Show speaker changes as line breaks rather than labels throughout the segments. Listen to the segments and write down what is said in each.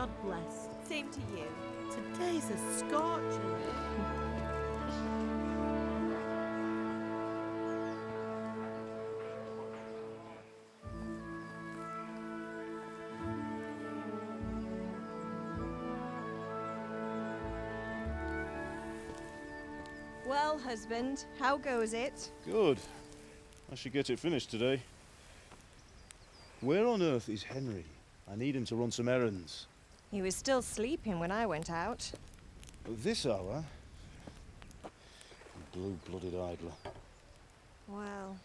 God bless.
Same to you.
Today's a scorcher.
Well, husband, how goes it?
Good. I should get it finished today. Where on earth is Henry? I need him to run some errands.
He was still sleeping when I went out.
At this hour? Blue-blooded idler.
Well,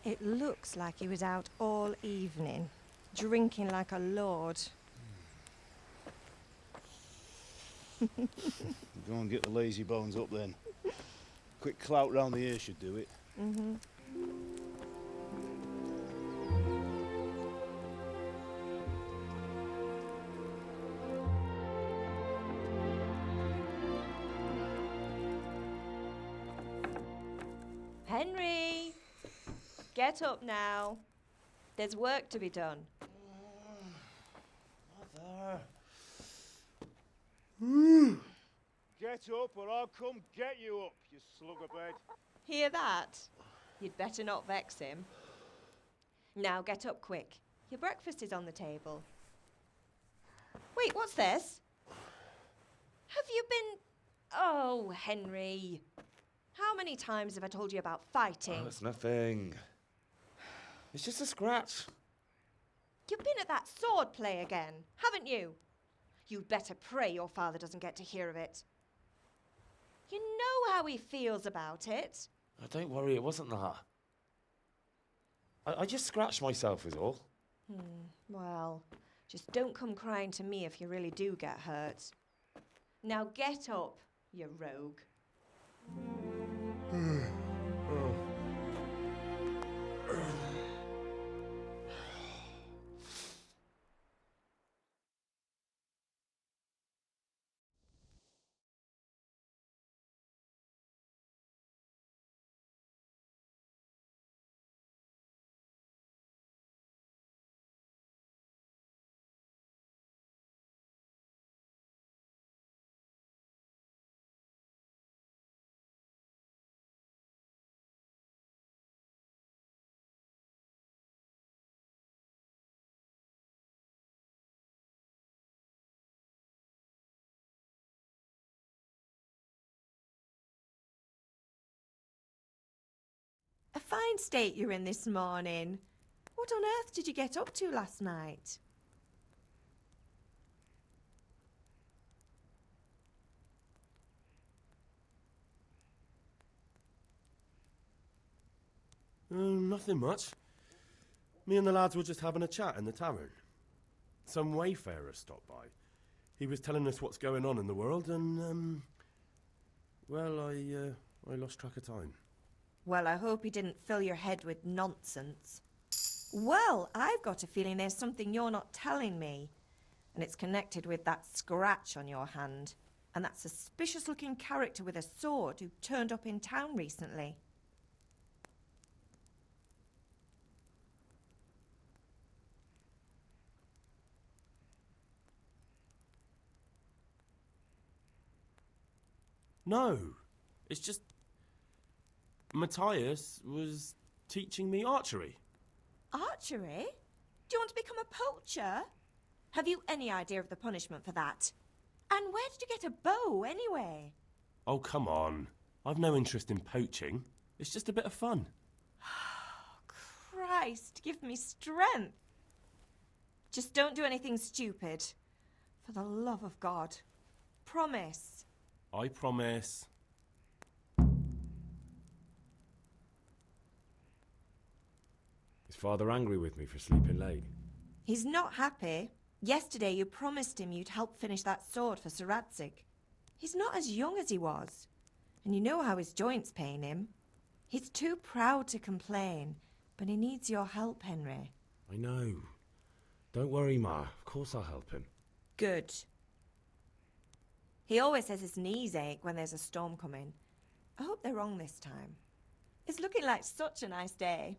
it looks like he was out all evening, drinking like a lord.
Go and get the lazy bones up then. Quick clout round the ear should do it.
Mm-hmm. Henry! Get up now. There's work to be done.
Mother. Get up or I'll come get you up, you slug of bed.
Hear that? You'd better not vex him. Now get up quick. Your breakfast is on the table. Wait, what's this? Have you been... Oh, Henry. How many times have I told you about fighting?
Oh, it's nothing. It's just a scratch.
You've been at that sword play again, haven't you? You'd better pray your father doesn't get to hear of it. You know how he feels about it.
Oh, don't worry, it wasn't that. I just scratched myself is all.
Well, just don't come crying to me if you really do get hurt. Now get up, you rogue. A fine state you're in this morning. What on earth did you get up to last night?
Nothing much. Me and the lads were just having a chat in the tavern. Some wayfarer stopped by. He was telling us what's going on in the world and, well, I lost track of time.
Well, I hope he didn't fill your head with nonsense. Well, I've got a feeling there's something you're not telling me. And it's connected with that scratch on your hand. And that suspicious-looking character with a sword who turned up in town recently.
No, it's just... Matthias was teaching me archery.
Archery? Do you want to become a poacher? Have you any idea of the punishment for that? And where did you get a bow, anyway?
Oh, come on. I've no interest in poaching. It's just a bit of fun.
Christ, give me strength. Just don't do anything stupid. For the love of God. Promise.
I promise.
Is Father angry with me for sleeping late?
He's not happy. Yesterday you promised him you'd help finish that sword for Sir Radzig. He's not as young as he was. And you know how his joints pain him. He's too proud to complain, but he needs your help, Henry.
I know. Don't worry, Ma. Of course I'll help him.
Good. He always says his knees ache when there's a storm coming. I hope they're wrong this time. It's looking like such a nice day.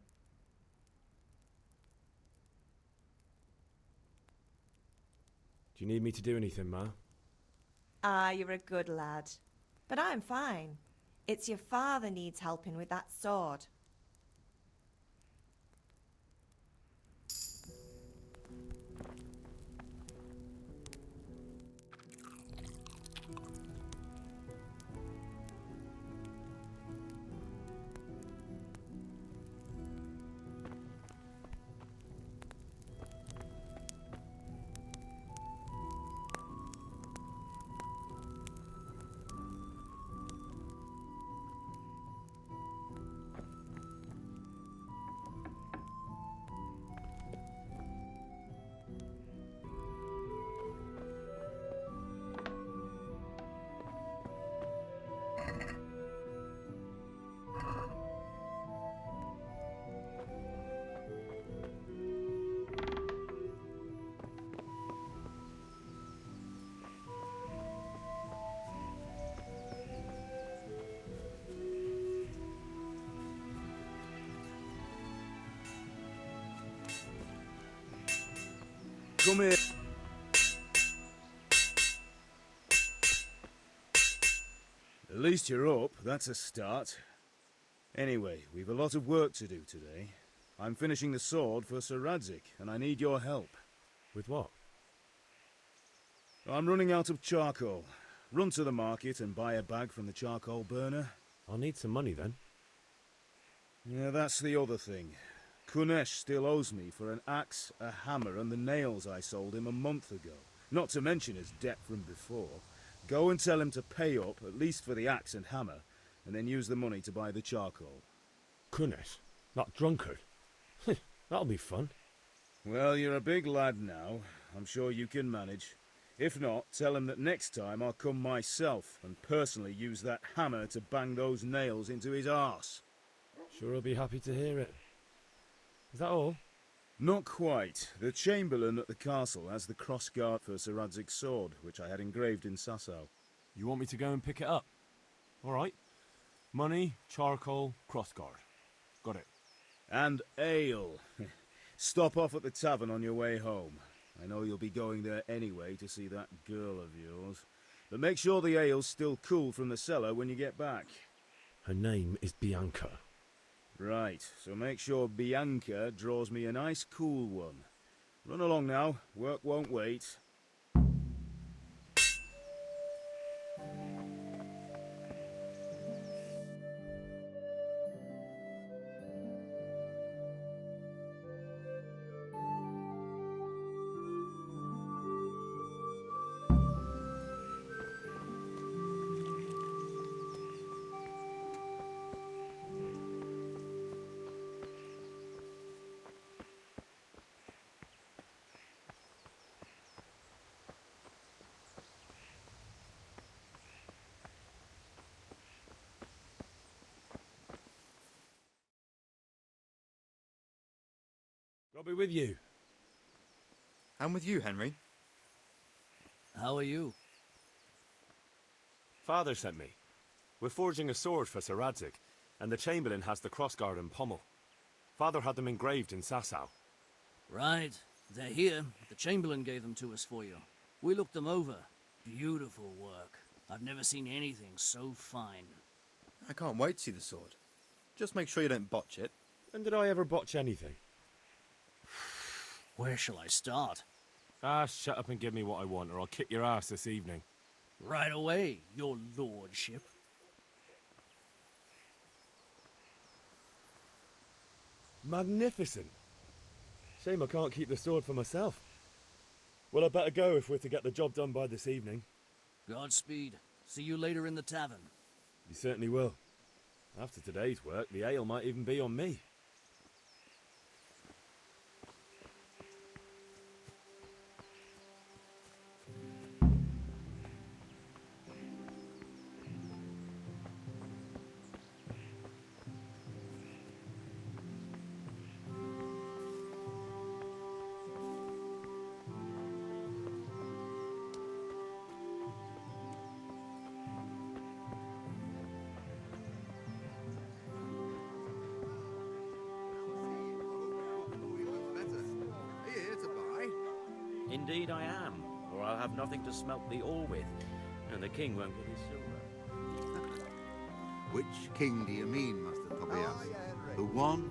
Do you need me to do anything, Ma?
Ah, you're a good lad. But I'm fine. It's your father needs helping with that sword.
Come here. At least you're up, that's a start. Anyway, we've a lot of work to do today. I'm finishing the sword for Sir Radzig, and I need your help.
With what?
I'm running out of charcoal. Run to the market and buy a bag from the charcoal burner.
I'll need some money then.
Yeah, that's the other thing. Kunesh still owes me for an axe, a hammer, and the nails I sold him a month ago. Not to mention his debt from before. Go and tell him to pay up, at least for the axe and hammer, and then use the money to buy the charcoal.
Kunesh? That drunkard? That'll be fun.
Well, you're a big lad now. I'm sure you can manage. If not, tell him that next time I'll come myself and personally use that hammer to bang those nails into his arse.
Sure I'll be happy to hear it. Is that all?
Not quite. The Chamberlain at the castle has the crossguard for Sir Radzig's sword, which I had engraved in Sasau.
You want me to go and pick it up? All right. Money, charcoal, crossguard. Got it.
And ale. Stop off at the tavern on your way home. I know you'll be going there anyway to see that girl of yours. But make sure the ale's still cool from the cellar when you get back.
Her name is Bianca.
Right, so make sure Bianca draws me a nice cool one. Run along now, work won't wait.
I'll be with you.
I'm with you, Henry.
How are you?
Father sent me. We're forging a sword for Sir Radzig, and the Chamberlain has the crossguard and pommel. Father had them engraved in Sasau.
Right. They're here. The Chamberlain gave them to us for you. We looked them over. Beautiful work. I've never seen anything so fine.
I can't wait to see the sword. Just make sure you don't botch it.
When did I ever botch anything?
Where shall I start?
Ah, shut up and give me what I want, or I'll kick your ass this evening.
Right away, your lordship.
Magnificent. Shame I can't keep the sword for myself. Well, I better go if we're to get the job done by this evening.
Godspeed. See you later in the tavern.
You certainly will. After today's work, the ale might even be on me.
Indeed I am, or have nothing to smelt the ore with, and the king won't get his silver.
Which king do you mean, Master Tobias? The one?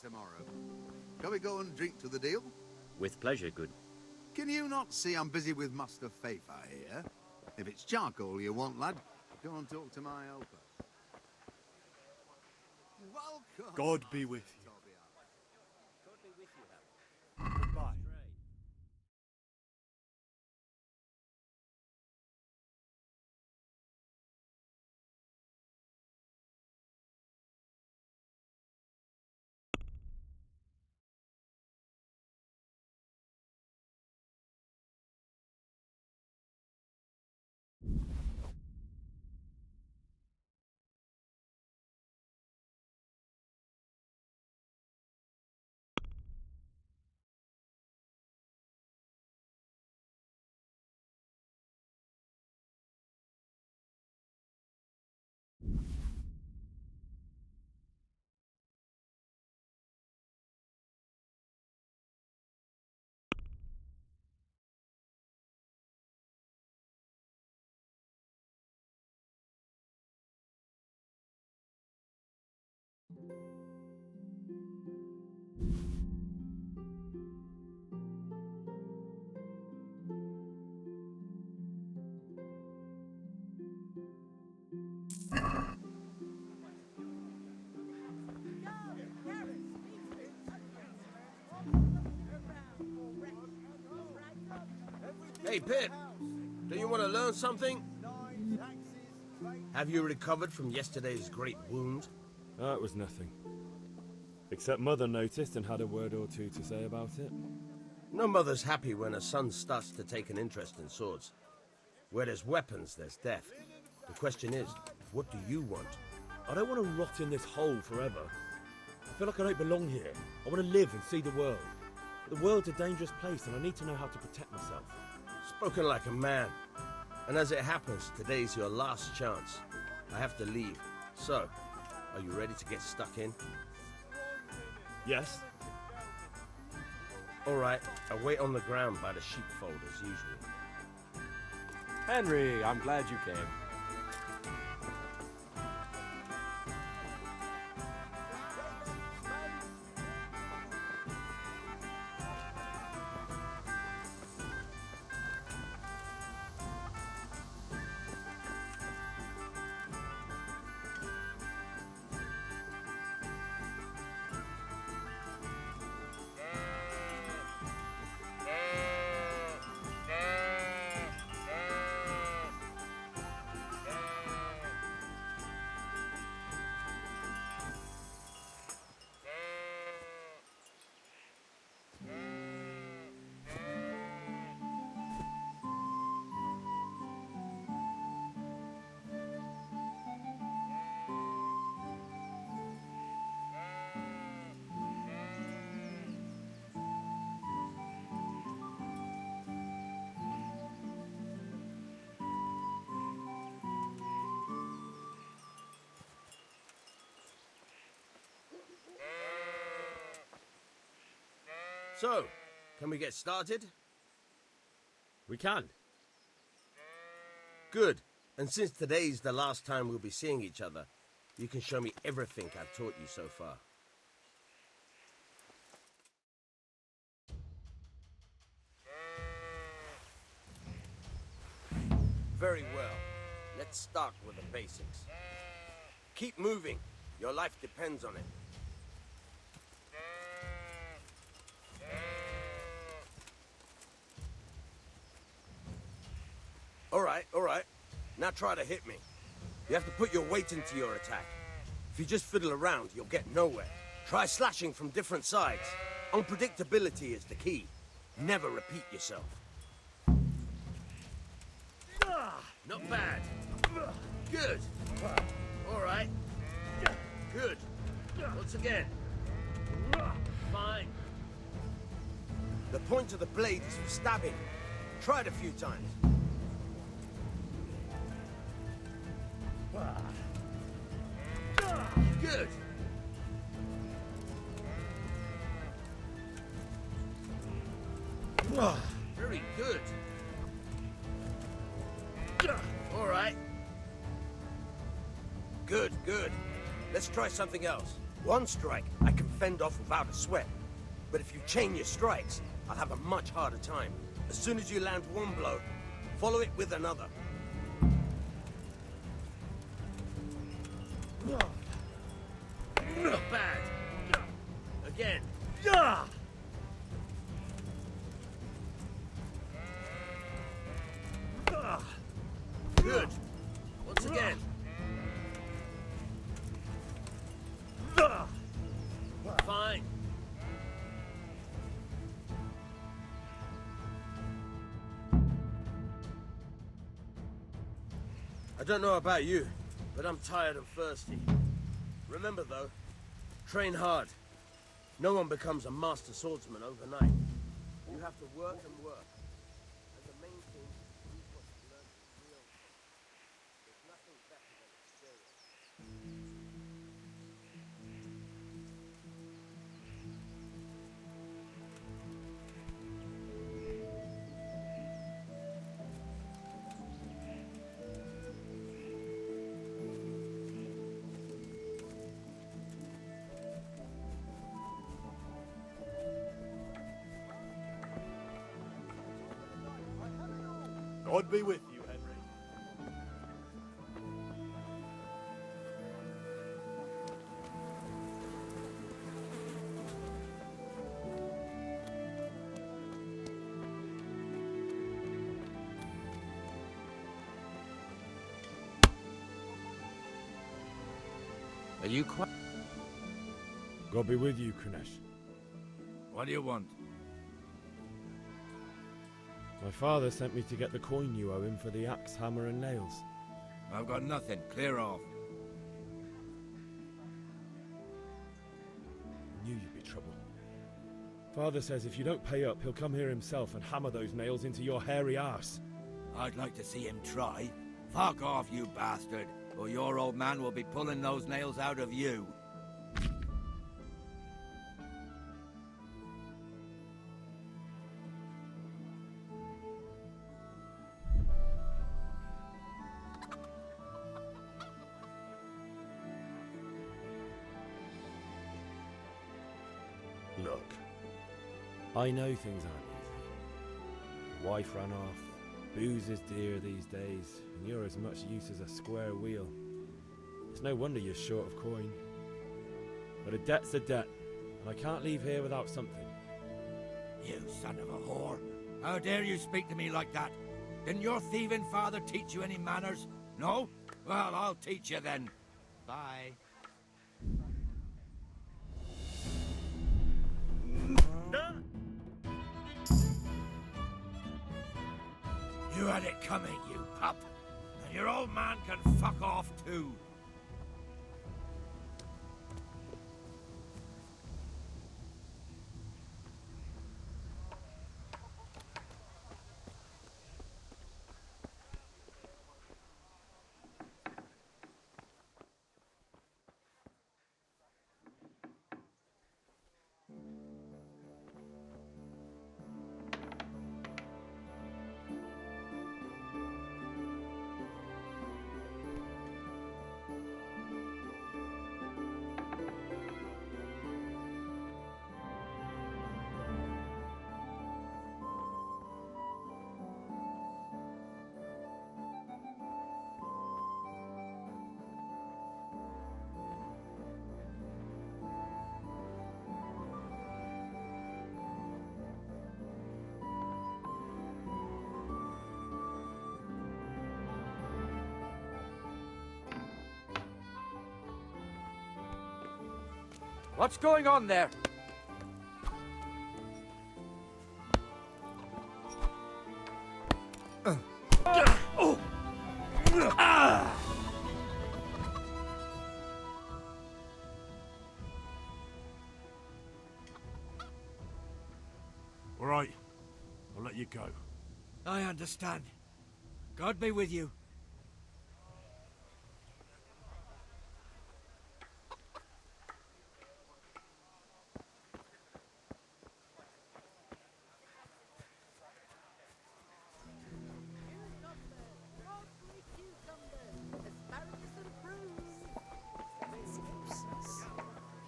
Tomorrow. Shall we go and drink to the deal?
With pleasure, good.
Can you not see I'm busy with Master Fafa here? If it's charcoal you want, lad, go and talk to my helper. Welcome.
God be with you.
God be with you,
Goodbye.
Hey, Pip, do you want to learn something? Have you recovered from yesterday's great wound?
It was nothing. Except Mother noticed and had a word or two to say about it.
No mother's happy when her son starts to take an interest in swords. Where there's weapons, there's death. The question is, what do you want?
I don't want to rot in this hole forever. I feel like I don't belong here. I want to live and see the world. The world's a dangerous place and I need to know how to protect myself.
Spoken like a man. And as it happens, today's your last chance. I have to leave. So, are you ready to get stuck in?
Yes.
All right, I'll wait on the ground by the sheepfold as usual.
Henry, I'm glad you came.
So, can we get started?
We can.
Good. And since today's the last time we'll be seeing each other, you can show me everything I've taught you so far. Very well. Let's start with the basics. Keep moving. Your life depends on it. All right. Now try to hit me. You have to put your weight into your attack. If you just fiddle around, you'll get nowhere. Try slashing from different sides. Unpredictability is the key. Never repeat yourself. Not bad. Good. All right. Good. Once again. Fine. The point of the blade is for stabbing. Try it a few times. Good. Very good. All right. Good. Let's try something else. One strike, I can fend off without a sweat. But if you chain your strikes, I'll have a much harder time. As soon as you land one blow, follow it with another. Not bad. Again. Good. Once again. Fine. I don't know about you, but I'm tired and thirsty. Remember though, train hard. No one becomes a master swordsman overnight. You have to work and work. And the main thing is use what you learn real. There's nothing better than experience.
God be with you, Henry.
Are you quite...
God be with you, Kunesh.
What do you want?
My father sent me to get the coin you owe him for the axe, hammer and nails.
I've got nothing. Clear off.
I knew you'd be trouble. Father says if you don't pay up, he'll come here himself and hammer those nails into your hairy arse.
I'd like to see him try. Fuck off, you bastard, or your old man will be pulling those nails out of you.
Look, I know things aren't easy. Wife ran off, booze is dear these days, and you're as much use as a square wheel. It's no wonder you're short of coin. But a debt's a debt, and I can't leave here without something.
You son of a whore. How dare you speak to me like that? Didn't your thieving father teach you any manners? No? Well, I'll teach you then. Bye. You had it coming, you pup. And your old man can fuck off too. What's going on there?
All right, I'll let you go.
I understand. God be with you.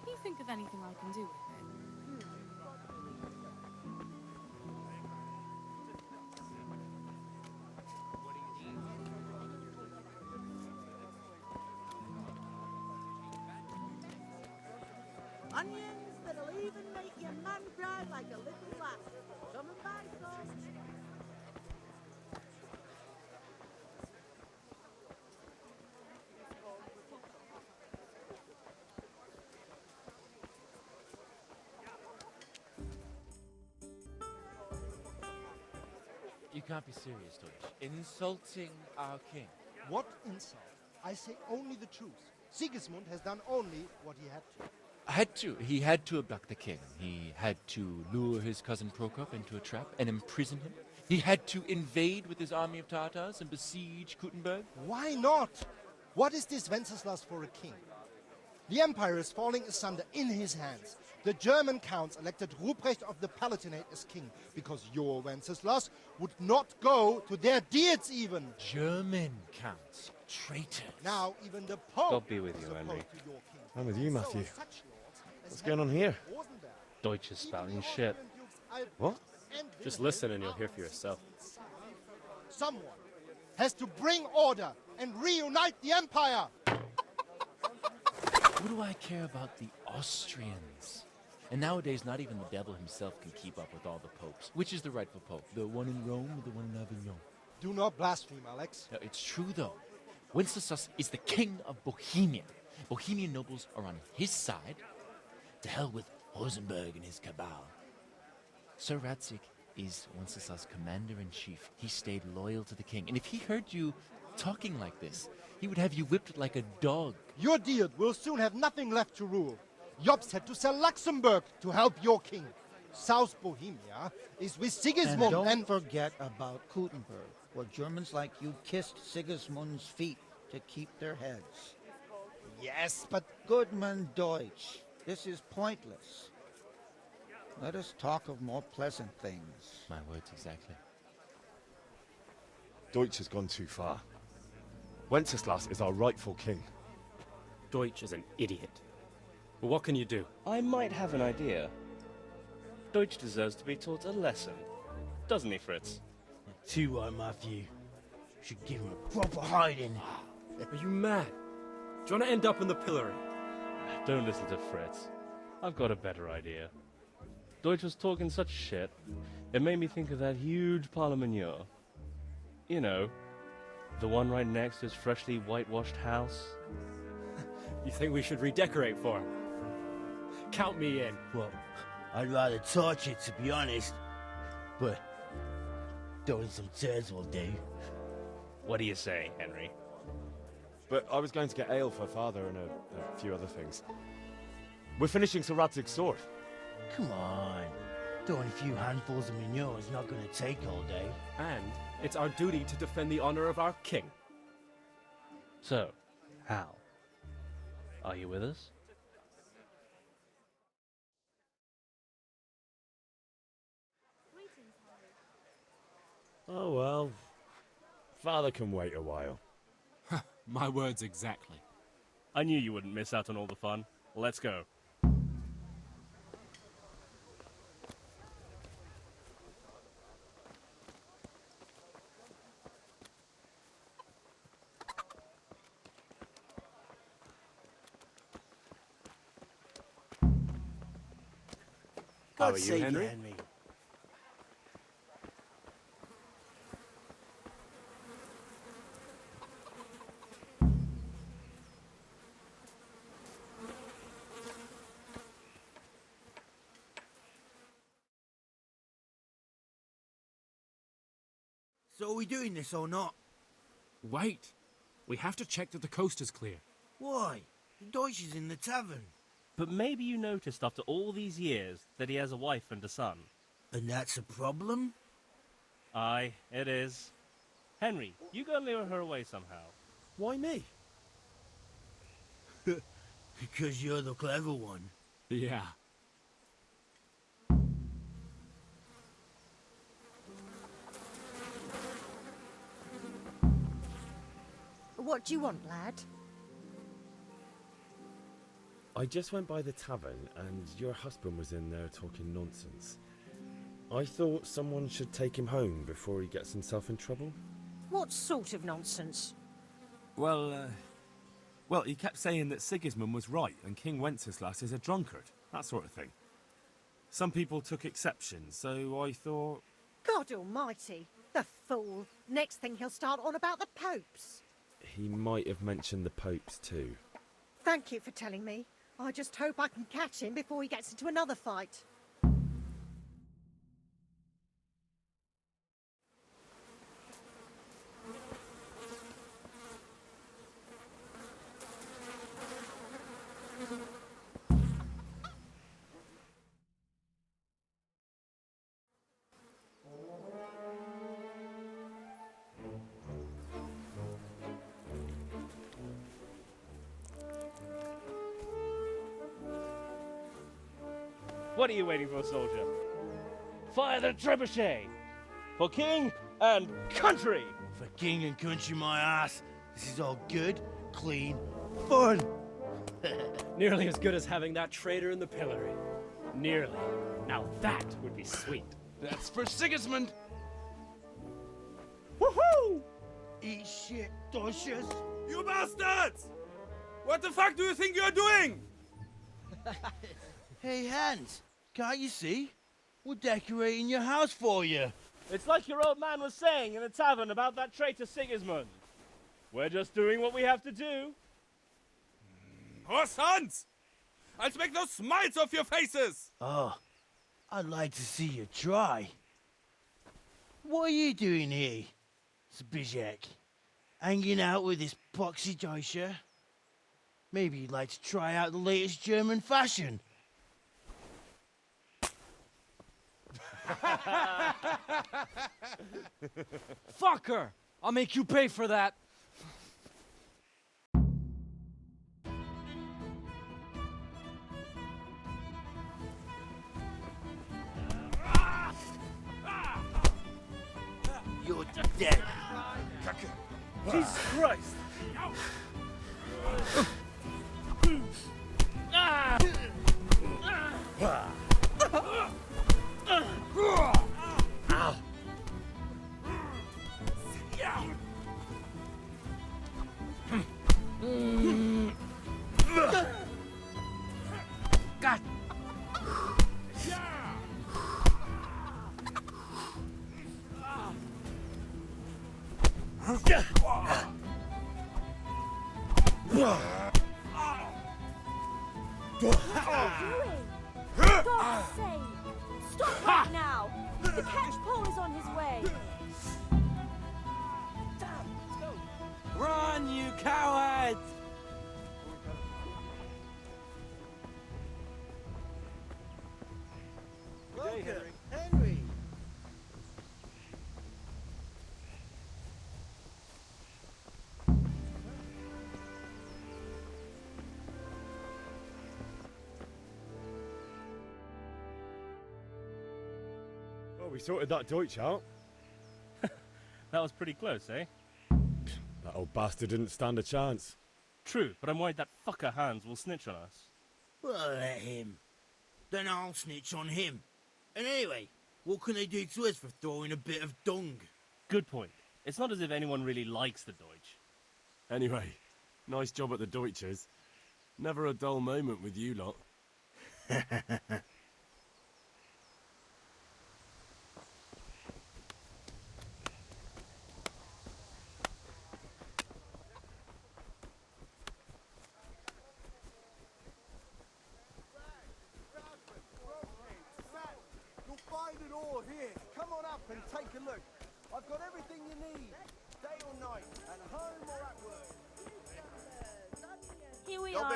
Can you think of anything I can do with it?
Onions that'll even make your man cry like a little lass. Come and buy some.
You can't be serious, Deutsch. Insulting our king.
What insult? I say only the truth. Sigismund has done only what he had to.
He had to abduct the king. He had to lure his cousin Prokop into a trap and imprison him. He had to invade with his army of Tartars and besiege Kuttenberg.
Why not? What is this Wenceslaus for a king? The empire is falling asunder in his hands. The German counts elected Ruprecht of the Palatinate as king because your Wenceslaus would not go to their deeds even.
German counts. Traitors.
Now even the Pope.
God be with you,
is opposed
Henry.
to your king.
I'm with you,
So
Matthew.
such lords as
What's going on here?
Rosenberg,
Deutsch is spouting
even the
shit.
Austrian dukes Alb
What?
and
Just
Wilhelm
listen and you'll
are
hear
on
for
the
yourself.
side. Someone has to bring order and reunite the empire.
What do I care about the Austrians? And nowadays, not even the devil himself can keep up with all the popes. Which is the rightful pope? The one in Rome or the one in Avignon?
Do not blaspheme, Alex.
No, it's true, though. Wenceslaus is the king of Bohemia. Bohemian nobles are on his side. To hell with Rosenberg and his cabal. Sir Ratzik is Wenceslaus' commander-in-chief. He stayed loyal to the king. And if he heard you talking like this, he would have you whipped like a dog.
Your deed will soon have nothing left to rule. Jobst had to sell Luxembourg to help your king. South Bohemia is with Sigismund
And don't forget about Kuttenberg, where Germans like you kissed Sigismund's feet to keep their heads.
Yes, but...
Goodman Deutsch, this is pointless. Let us talk of more pleasant things.
My words exactly.
Deutsch has gone too far. Wenceslas is our rightful king.
Deutsch is an idiot. But what can you do?
I might have an idea. Deutsch deserves to be taught a lesson. Doesn't he, Fritz?
Too right, Matthew. Should give him a proper hiding.
Are you mad? Do you want to end up in the pillory?
Don't listen to Fritz. I've got a better idea. Deutsch was talking such shit, it made me think of that huge parliament. You know, the one right next to his freshly whitewashed house.
You think we should redecorate for him? Count me in.
Well, I'd rather torch it, to be honest. But throwing some turds will do.
What do you say, Henry?
But I was going to get ale for father and a few other things. We're finishing Sir Radzig's sword.
Come on. Throwing a few handfuls of manure is not going to take all day.
And it's our duty to defend the honor of our king.
So, Hal, are you with us?
Oh well. Father can wait a while.
My words exactly.
I knew you wouldn't miss out on all the fun. Let's go.
How
God
are you,
save
Henry?
you, Henry.
So are we doing this or not?
Wait. We have to check that the coast is clear.
Why? The Deutsch is in the tavern.
But maybe you noticed after all these years that he has a wife and a son.
And that's a problem?
Aye, it is. Henry, you go and lure her away somehow.
Why me?
Because you're the clever one.
Yeah.
What do you want, lad?
I just went by the tavern and your husband was in there talking nonsense. I thought someone should take him home before he gets himself in trouble.
What sort of nonsense?
Well, he kept saying that Sigismund was right and King Wenceslaus is a drunkard, that sort of thing. Some people took exception, so I thought...
God almighty, the fool. Next thing he'll start on about the popes.
He might have mentioned the popes too.
Thank you for telling me. I just hope I can catch him before he gets into another fight.
What are you waiting for, soldier? Fire the trebuchet! For king and country!
For king and country, my ass. This is all good, clean, fun.
Nearly as good as having that traitor in the pillory. Nearly. Now that would be sweet.
That's for Sigismund!
Woohoo! Eat shit, Deutsches.
You bastards! What the fuck do you think you're doing?
Hey, Hans, can't you see? We're decorating your house for you.
It's like your old man was saying in the tavern about that traitor Sigismund. We're just doing what we have to do.
Horse Hans! I'll make those smiles off your faces!
Oh, I'd like to see you try. What are you doing here, Zbyszek? Hanging out with this poxy Deutscher? Maybe you'd like to try out the latest German fashion.
Fuck her! I'll make you pay for that!
You're dead.
Jesus Christ!
Ow. God.
God's sake! Stop right now! The catchpole is on his way!
Run, you cowards!
Welcome, Henry.
Oh, we sorted that Deutsch out.
That was pretty close, eh?
That old bastard didn't stand a chance.
True, but I'm worried that fucker Hans will snitch on us.
Well, let him. Then I'll snitch on him. And anyway, what can they do to us for throwing a bit of dung?
Good point. It's not as if anyone really likes the Deutsch.
Anyway, nice job at the Deutschers. Never a dull moment with you lot.
You'll find it all here. Come on up and take a look. I've got everything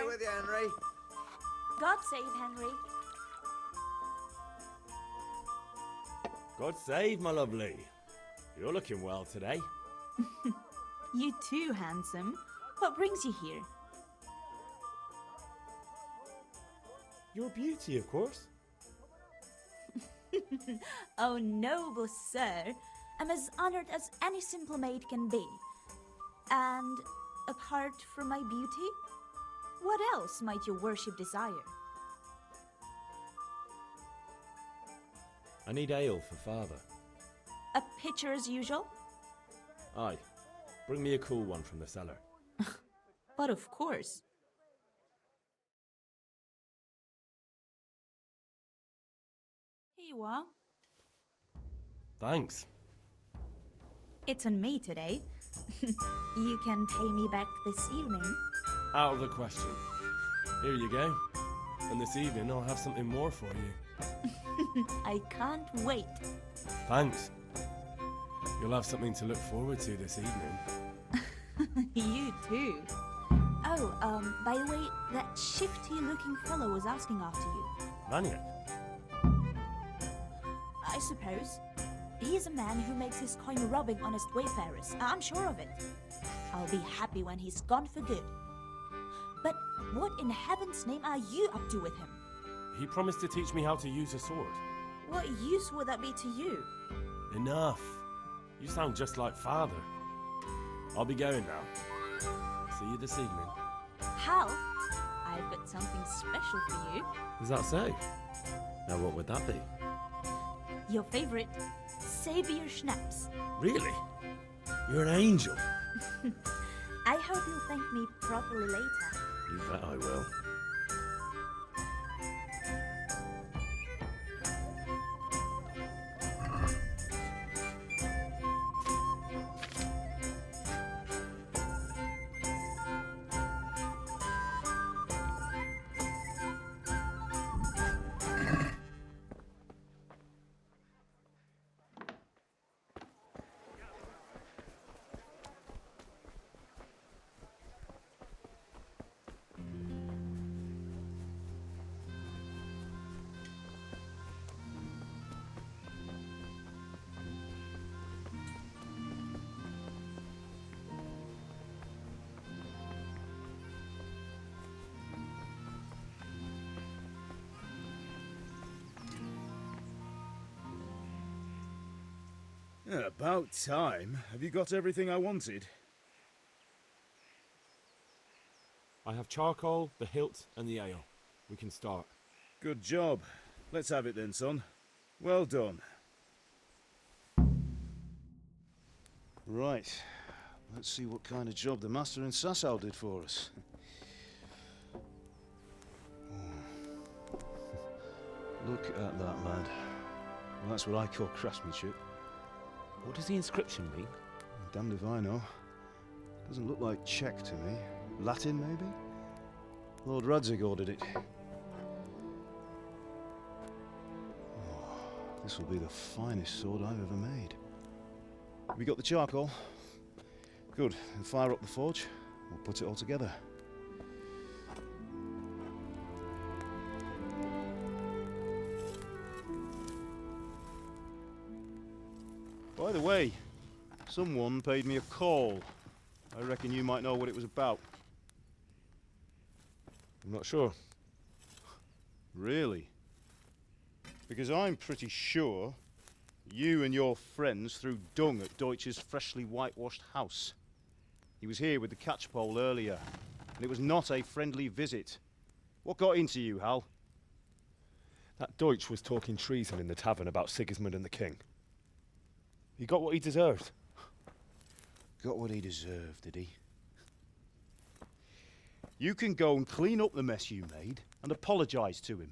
with you, Henry.
God save Henry.
God save, my lovely. You're looking well today.
You too, handsome. What brings you here?
Your beauty, of course.
Oh, noble sir. I'm as honored as any simple maid can be. And apart from my beauty, what else might your worship desire?
I need ale for father.
A pitcher as usual?
Aye. Bring me a cool one from the cellar.
But of course. Here you are.
Thanks.
It's on me today. You can pay me back this evening.
Out of the question. Here you go. And this evening I'll have something more for you.
I can't wait.
Thanks. You'll have something to look forward to this evening.
You too. Oh, by the way, that shifty-looking fellow was asking after you.
Maniac?
I suppose. He's a man who makes his coin robbing honest wayfarers. I'm sure of it. I'll be happy when he's gone for good. But what in heaven's name are you up to with him?
He promised to teach me how to use a sword.
What use would that be to you?
Enough. You sound just like father. I'll be going now. See you this evening.
Hal, I've got something special for you.
Is that so? Now what would that be?
Your favorite Savior Schnapps.
Really? You're an angel.
I hope you'll thank me properly later.
You bet I will.
Yeah, about time. Have you got everything I wanted?
I have charcoal, the hilt, and the ale. We can start.
Good job. Let's have it then, son. Well done. Right. Let's see what kind of job the master in Sasau did for us. Look at that, lad. Well, that's what I call craftsmanship.
What does the inscription mean?
Damned if I know. Doesn't look like Czech to me. Latin, maybe? Lord Radzig ordered it. Oh, this will be the finest sword I've ever made. We got the charcoal? Good. Then fire up the forge. We'll put it all together. By the way, someone paid me a call. I reckon you might know what it was about.
I'm not sure.
Really? Because I'm pretty sure you and your friends threw dung at Deutsch's freshly whitewashed house. He was here with the catchpole earlier, and it was not a friendly visit. What got into you, Hal?
That Deutsch was talking treason in the tavern about Sigismund and the king. He got what he deserved.
Got what he deserved, did he? You can go and clean up the mess you made and apologise to him.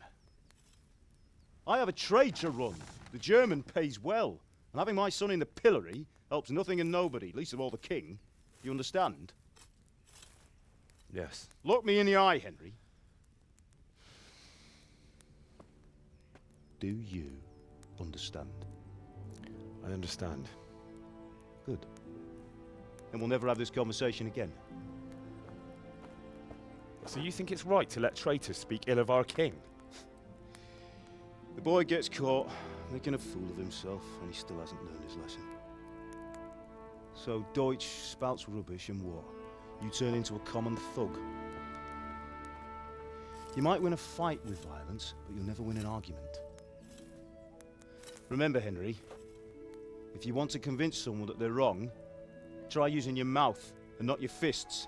I have a trade to run. The German pays well, and having my son in the pillory helps nothing and nobody, least of all the king. You understand?
Yes.
Look me in the eye, Henry. Do you understand?
I understand.
Good. Then we'll never have this conversation again.
So you think it's right to let traitors speak ill of our king?
The boy gets caught, making a fool of himself, and he still hasn't learned his lesson. So Deutsch spouts rubbish, and what? You turn into a common thug. You might win a fight with violence, but you'll never win an argument. Remember, Henry, if you want to convince someone that they're wrong, try using your mouth and not your fists.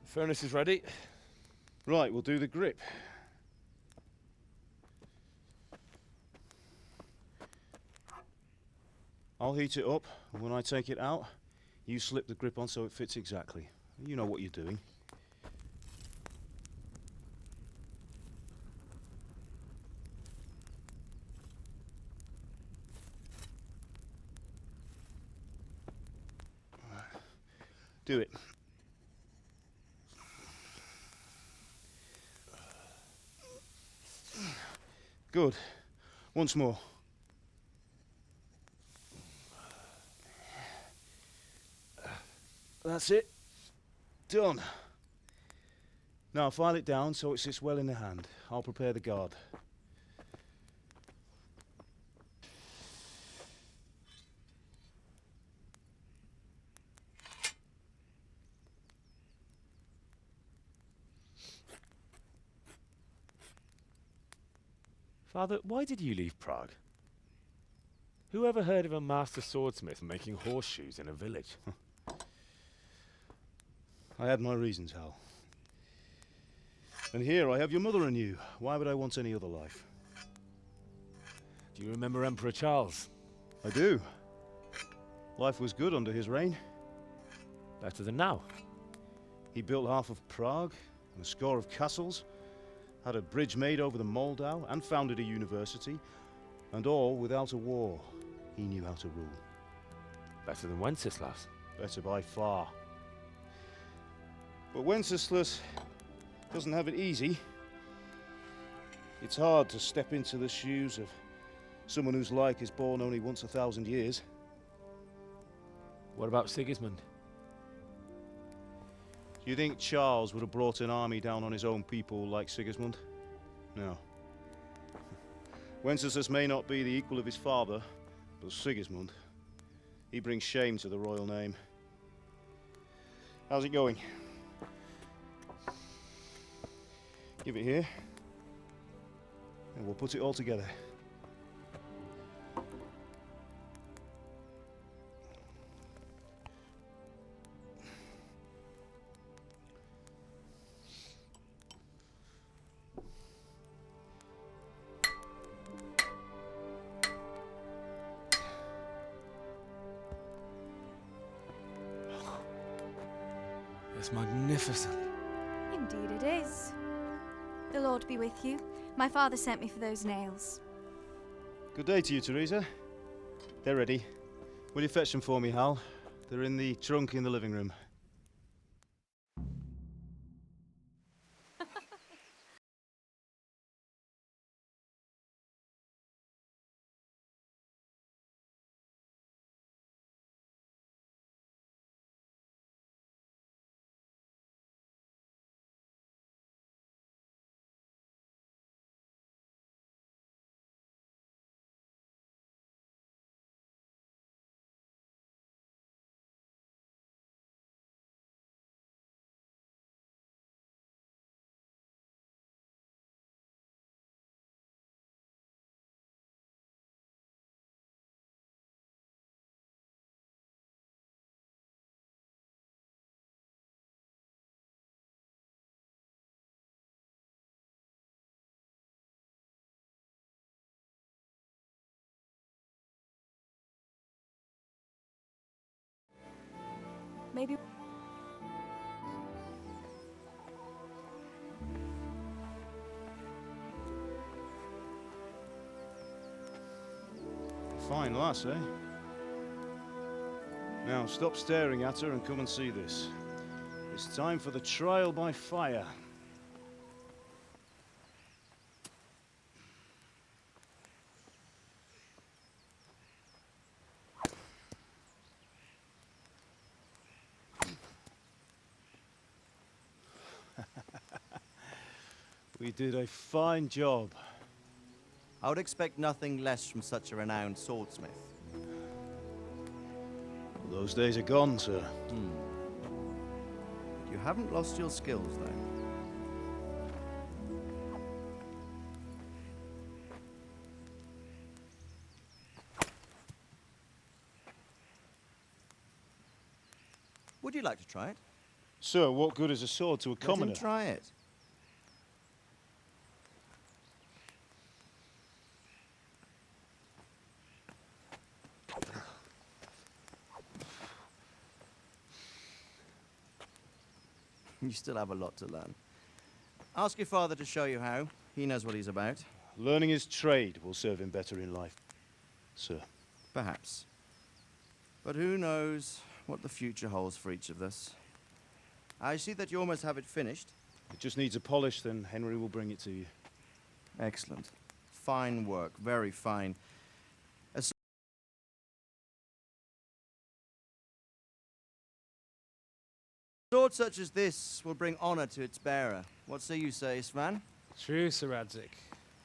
Furnace is ready.
Right, we'll do the grip. I'll heat it up, and when I take it out, you slip the grip on so it fits exactly. You know what you're doing. Do it. Good. Once more. That's it. Done. Now file it down so it sits well in the hand. I'll prepare the guard.
Father, why did you leave Prague? Who ever heard of a master swordsmith making horseshoes in a village?
I had my reasons, Hal. And here I have your mother and you. Why would I want any other life?
Do you remember Emperor Charles?
I do. Life was good under his reign.
Better than now.
He built half of Prague and a score of castles, had a bridge made over the Moldau, and founded a university, and all without a war. He knew how to rule.
Better than Wenceslaus.
Better by far. But Wenceslaus doesn't have it easy. It's hard to step into the shoes of someone whose like is born only once 1,000 years.
What about Sigismund?
Do you think Charles would have brought an army down on his own people like Sigismund? No. Wenceslaus may not be the equal of his father, but Sigismund, he brings shame to the royal name. How's it going? Give it here, and we'll put it all together.
It's magnificent.
Indeed it is. The Lord be with you. My father sent me for those nails.
Good day to you, Teresa. They're ready. Will you fetch them for me, Hal? They're in the trunk in the living room.
Maybe...
Fine lass, eh? Now stop staring at her and come and see this. It's time for the trial by fire. We did a fine job.
I would expect nothing less from such a renowned swordsmith.
Well, those days are gone, sir.
You haven't lost your skills, though. Would you like to try it?
Sir, what good is a sword to a commoner?
Let him try it. You still have a lot to learn. Ask your father to show you how. He knows what he's about.
Learning his trade will serve him better in life, sir.
Perhaps. But who knows what the future holds for each of us. I see that you almost have it finished.
It just needs a polish, then Henry will bring it to you.
Excellent. Fine work. Very fine. A sword such as this will bring honor to its bearer. What say you, Svan?
True, Sir Radzik.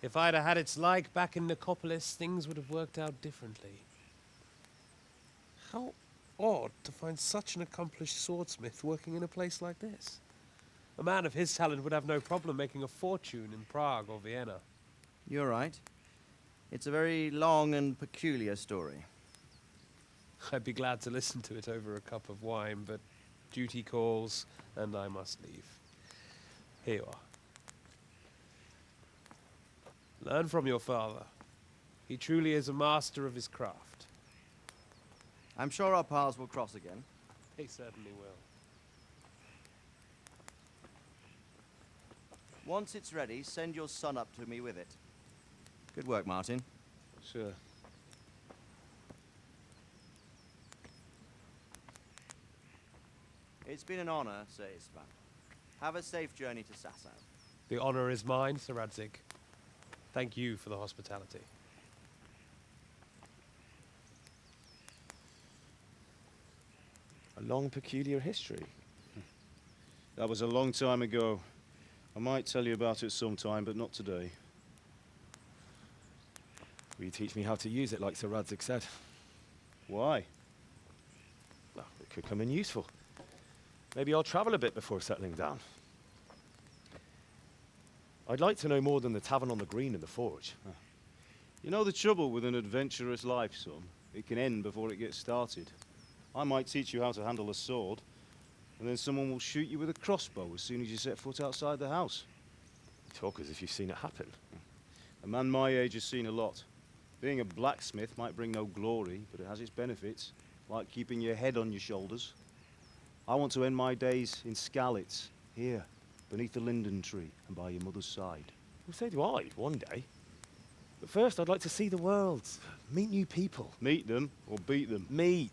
If I'd have had its like back in Nicopolis, things would have worked out differently. How odd to find such an accomplished swordsmith working in a place like this. A man of his talent would have no problem making a fortune in Prague or Vienna.
You're right. It's a very long and peculiar story.
I'd be glad to listen to it over a cup of wine, but duty calls, and I must leave. Here you are. Learn from your father. He truly is a master of his craft.
I'm sure our paths will cross again.
He certainly will.
Once it's ready, send your son up to me with it. Good work, Martin.
Sure.
It's been an honor, Sir Isvan. Have a safe journey to Sasau.
The honor is mine, Sir Radzik. Thank you for the hospitality.
A long, peculiar history.
That was a long time ago. I might tell you about it sometime, but not today.
Will you teach me how to use it like Sir Radzik said?
Why?
Well, it could come in useful. Maybe I'll travel a bit before settling down. I'd like to know more than the tavern on the green and the forge.
You know the trouble with an adventurous life, son? It can end before it gets started. I might teach you how to handle a sword, and then someone will shoot you with a crossbow as soon as you set foot outside the house.
You talk as if you've seen it happen.
A man my age has seen a lot. Being a blacksmith might bring no glory, but it has its benefits, like keeping your head on your shoulders. I want to end my days in Skalitz, here, beneath the linden tree and by your mother's side.
Well, so do I, one day. But first, I'd like to see the world, meet new people.
Meet them or beat them?
Meet.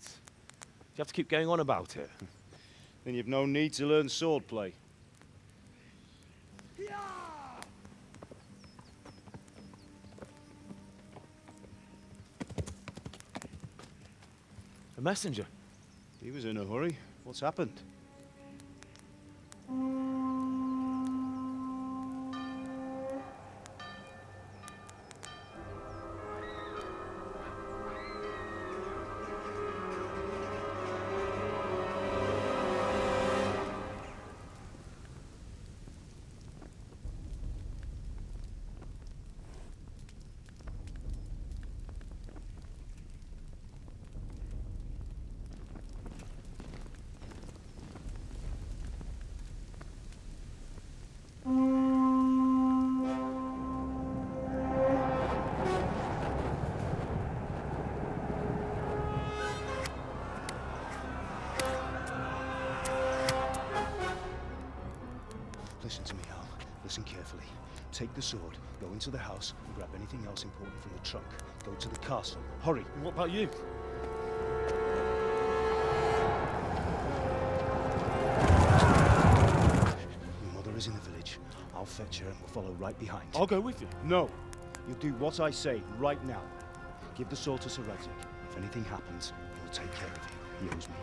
You have to keep going on about it.
Then you've no need to learn swordplay.
A messenger.
He was in a hurry. What's happened? Listen to me, Hal. Listen carefully. Take the sword, go into the house, and grab anything else important from the trunk. Go to the castle. Hurry.
And what about you?
Your mother is in the village. I'll fetch her and we'll follow right behind.
I'll go with you.
No. You'll do what I say right now. Give the sword to Sir Radzik. If anything happens, he'll take care of you. He owes me.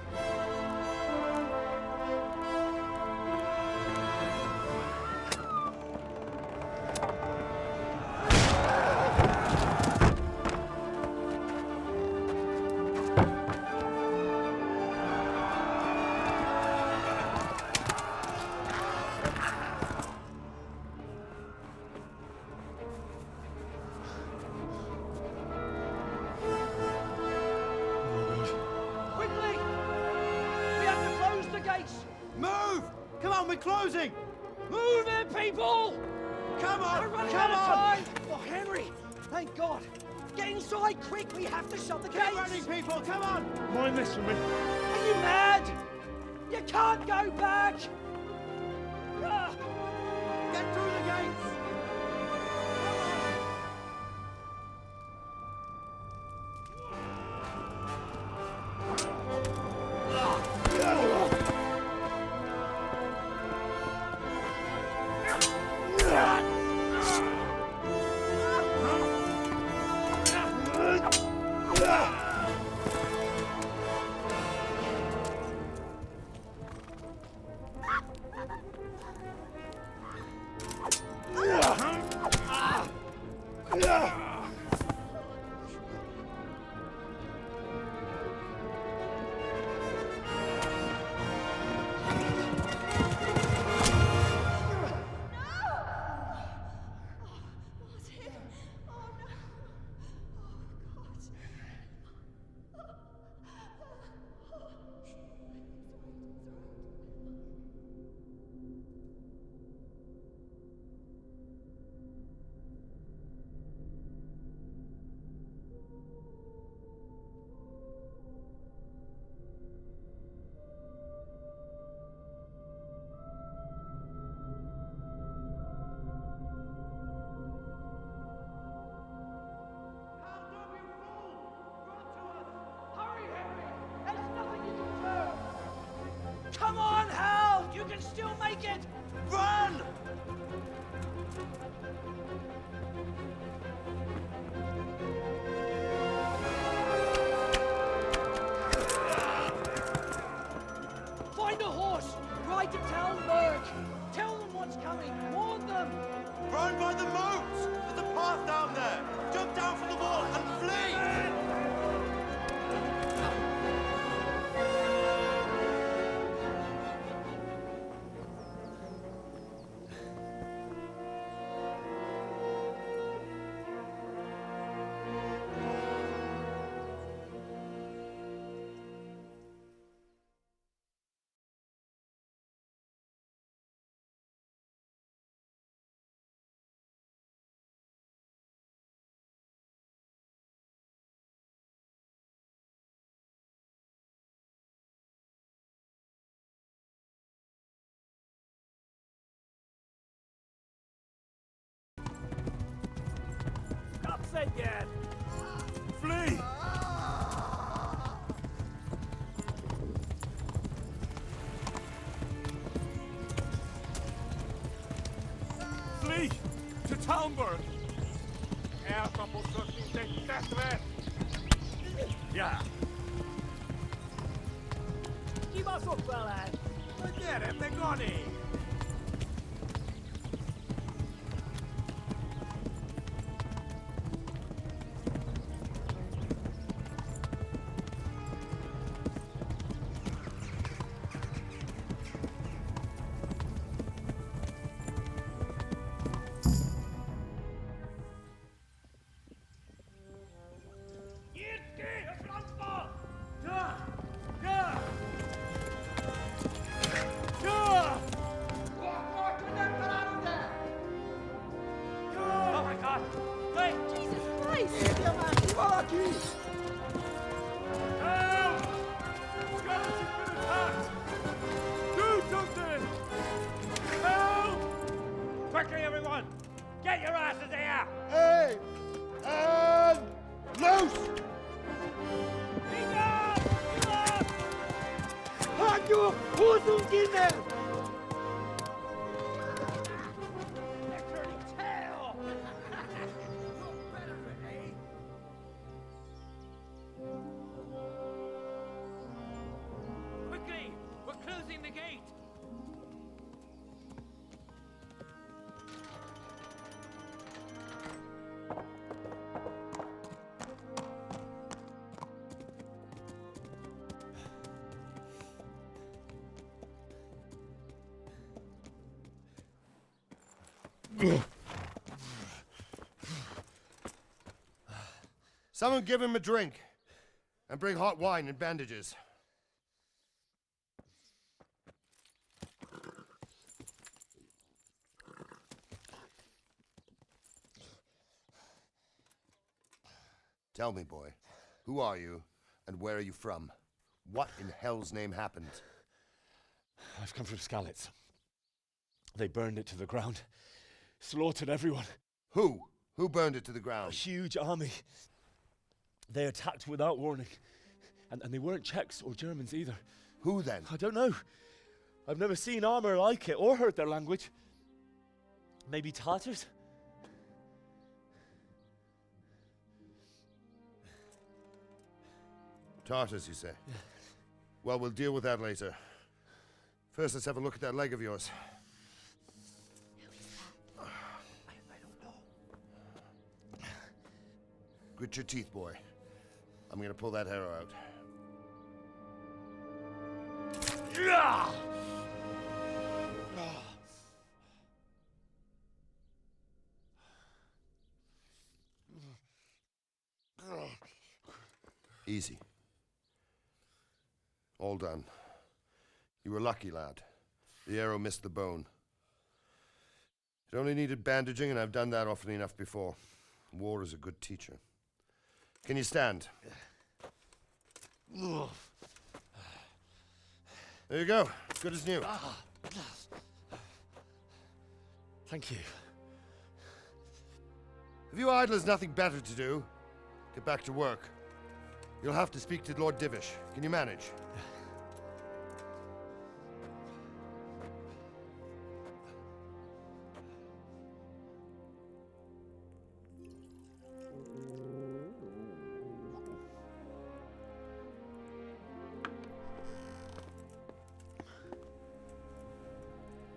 we're closing!
Move it, people!
Come on!
We're running
Come
out of
on!
time! Oh, Henry! Thank God! Get inside, quick! We have to shut the gates!
Get running, people! Come on!
Mind this for me.
Are you mad? You can't go back! Ah!
Get through the gates!
Come on, Hal! You can still make it! Run! Find a horse! Ride to Talmberg! Tell them what's coming! Warn them!
Run by the moat! There's a path down there! Jump down from the wall and flee!
Again!
Flee! Flee! To Talmberg! Ja!
Give us up, fella!
Get him, they're gone!
Quickly, everyone! Get your asses here!
Hey! And loose!
Halt your horses in there! They're turning tail! Quickly! We're closing the gate!
Someone give him a drink. And bring hot wine and bandages.
Tell me, boy, who are you, and where are you from? What in hell's name happened?
I've come from Skalitz. They burned it to the ground. Slaughtered everyone.
Who? Who burned it to the ground?
A huge army. They attacked without warning. And they weren't Czechs or Germans either.
Who then?
I don't know. I've never seen armor like it or heard their language. Maybe Tatars?
Tartars, you say? Yeah. Well, we'll deal with that later. First, let's have a look at that leg of yours.
I don't know.
Grit your teeth, boy. I'm gonna pull that arrow out. Easy. All done. You were lucky, lad. The arrow missed the bone. It only needed bandaging, and I've done that often enough before. War is a good teacher. Can you stand? There you go. Good as new.
Thank you.
Have you idlers nothing better to do? Get back to work. You'll have to speak to Lord Divish. Can you manage?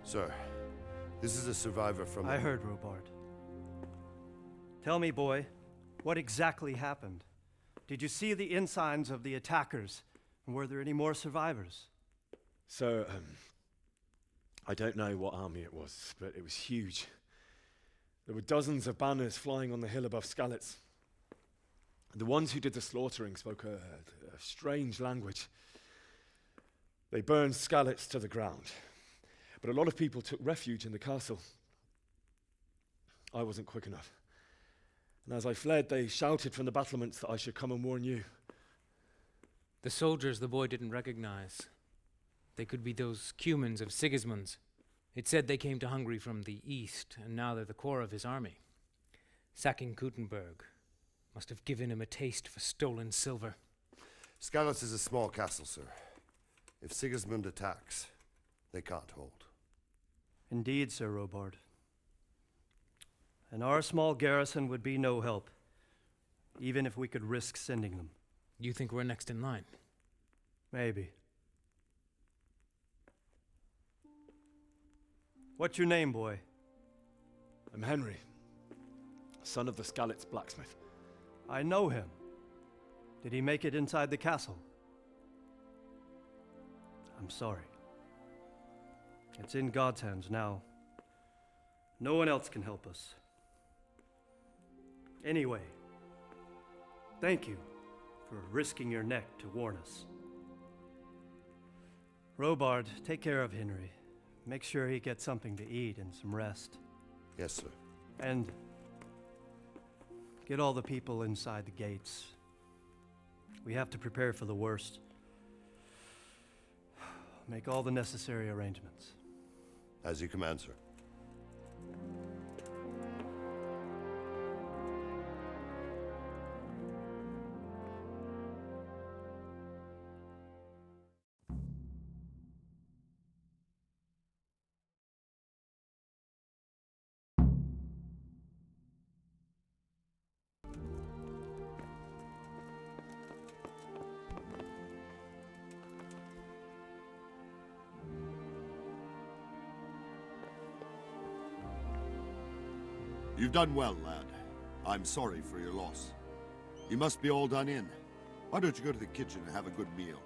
Sir, this is a survivor from...
I heard, Robard. Tell me, boy, what exactly happened? Did you see the ensigns of the attackers? And were there any more survivors?
So, I don't know what army it was, but it was huge. There were dozens of banners flying on the hill above Skalitz. The ones who did the slaughtering spoke a strange language. They burned Skalitz to the ground. But a lot of people took refuge in the castle. I wasn't quick enough. And as I fled, they shouted from the battlements that I should come and warn you.
The soldiers the boy didn't recognize. They could be those Cumans of Sigismund's. It said they came to Hungary from the east, and now they're the core of his army. Sacking Kuttenberg must have given him a taste for stolen silver.
Skalitz is a small castle, sir. If Sigismund attacks, they can't hold.
Indeed, Sir Robard. And our small garrison would be no help, even if we could risk sending them.
You think we're next in line?
Maybe. What's your name, boy?
I'm Henry, son of the Skalitz blacksmith.
I know him. Did he make it inside the castle? I'm sorry. It's in God's hands now. No one else can help us. Anyway, thank you for risking your neck to warn us. Robard, take care of Henry. Make sure he gets something to eat and some rest.
Yes, sir.
And get all the people inside the gates. We have to prepare for the worst. Make all the necessary arrangements.
As you command, sir.
You've done well, lad. I'm sorry for your loss. You must be all done in. Why don't you go to the kitchen and have a good meal?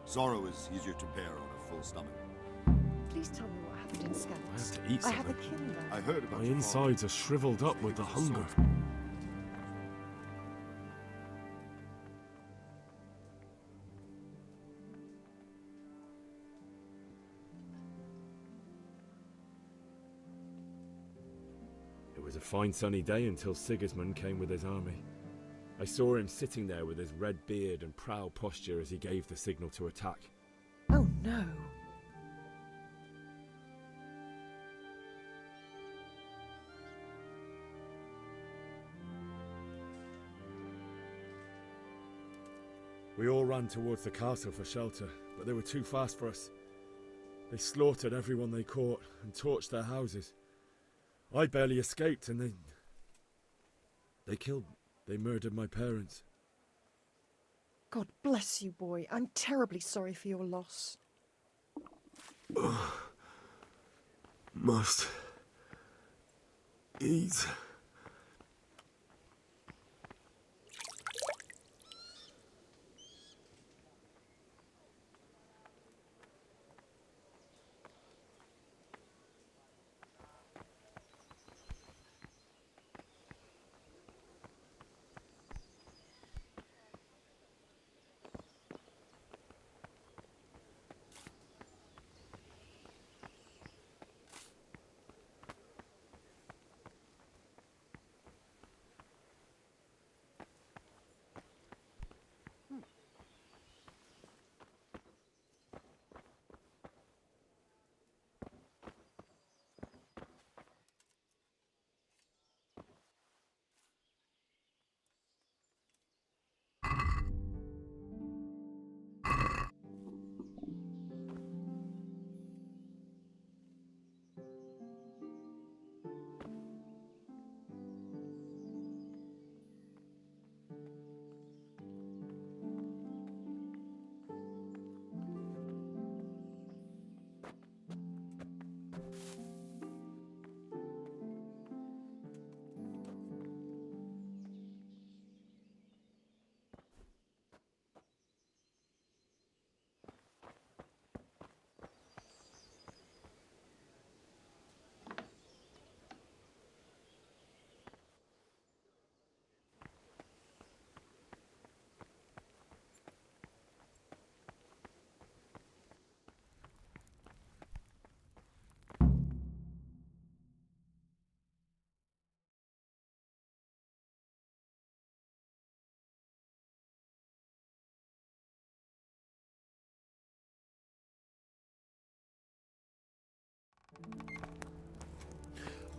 Sorrow is easier to bear on a full stomach.
Please tell me what happened in Skalitz.
I have to eat
I have a
something.
kin there.
I heard about
My
your
insides are shriveled up with the hunger.
It was a fine sunny day until Sigismund came with his army.
I saw him sitting there with his red beard and proud posture as he gave the signal to attack.
Oh no.
We all ran towards the castle for shelter, but they were too fast for us. They slaughtered everyone they caught and torched their houses. I barely escaped, and they murdered my parents.
God bless you, boy. I'm terribly sorry for your loss.
Must eat.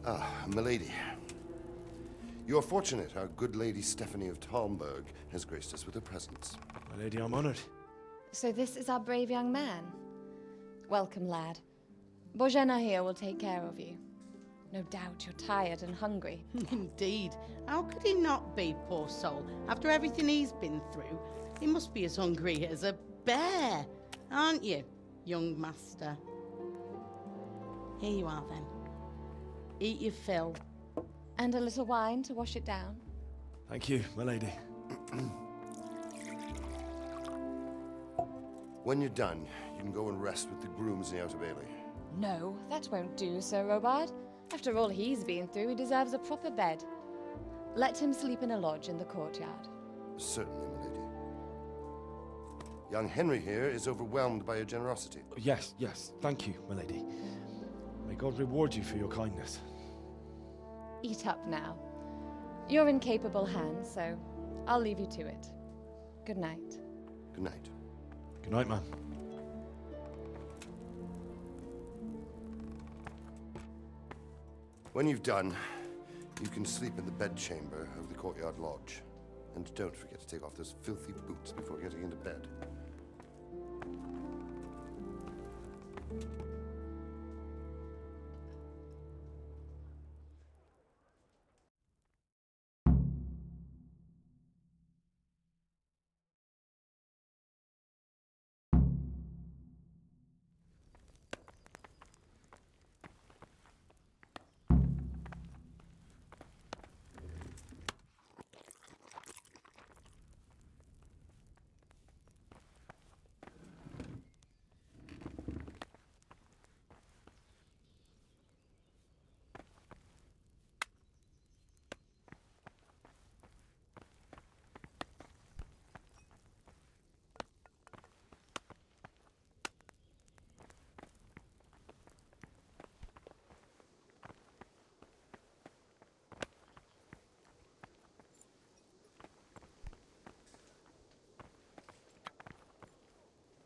Ah, milady. You are fortunate our good lady Stephanie of Talmberg has graced us with her presence.
My lady, I'm honored.
So this is our brave young man. Welcome, lad. Bojena here will take care of you. No doubt you're tired and hungry.
Indeed. How could he not be, poor soul? After everything he's been through, he must be as hungry as a bear, aren't you, young master? Here you are, then. Eat your fill.
And a little wine to wash it down.
Thank you, my lady.
When you're done, you can go and rest with the grooms in the Outer Bailey.
No, that won't do, Sir Robard. After all he's been through, he deserves a proper bed. Let him sleep in a lodge in the courtyard.
Certainly, milady. Young Henry here is overwhelmed by your generosity.
Yes, yes, thank you, my lady. May God reward you for your kindness.
Eat up now. You're in capable hands, so I'll leave you to it. Good night.
Good night.
Good night, ma'am.
When you've done, you can sleep in the bedchamber of the courtyard lodge. And don't forget to take off those filthy boots before getting into bed.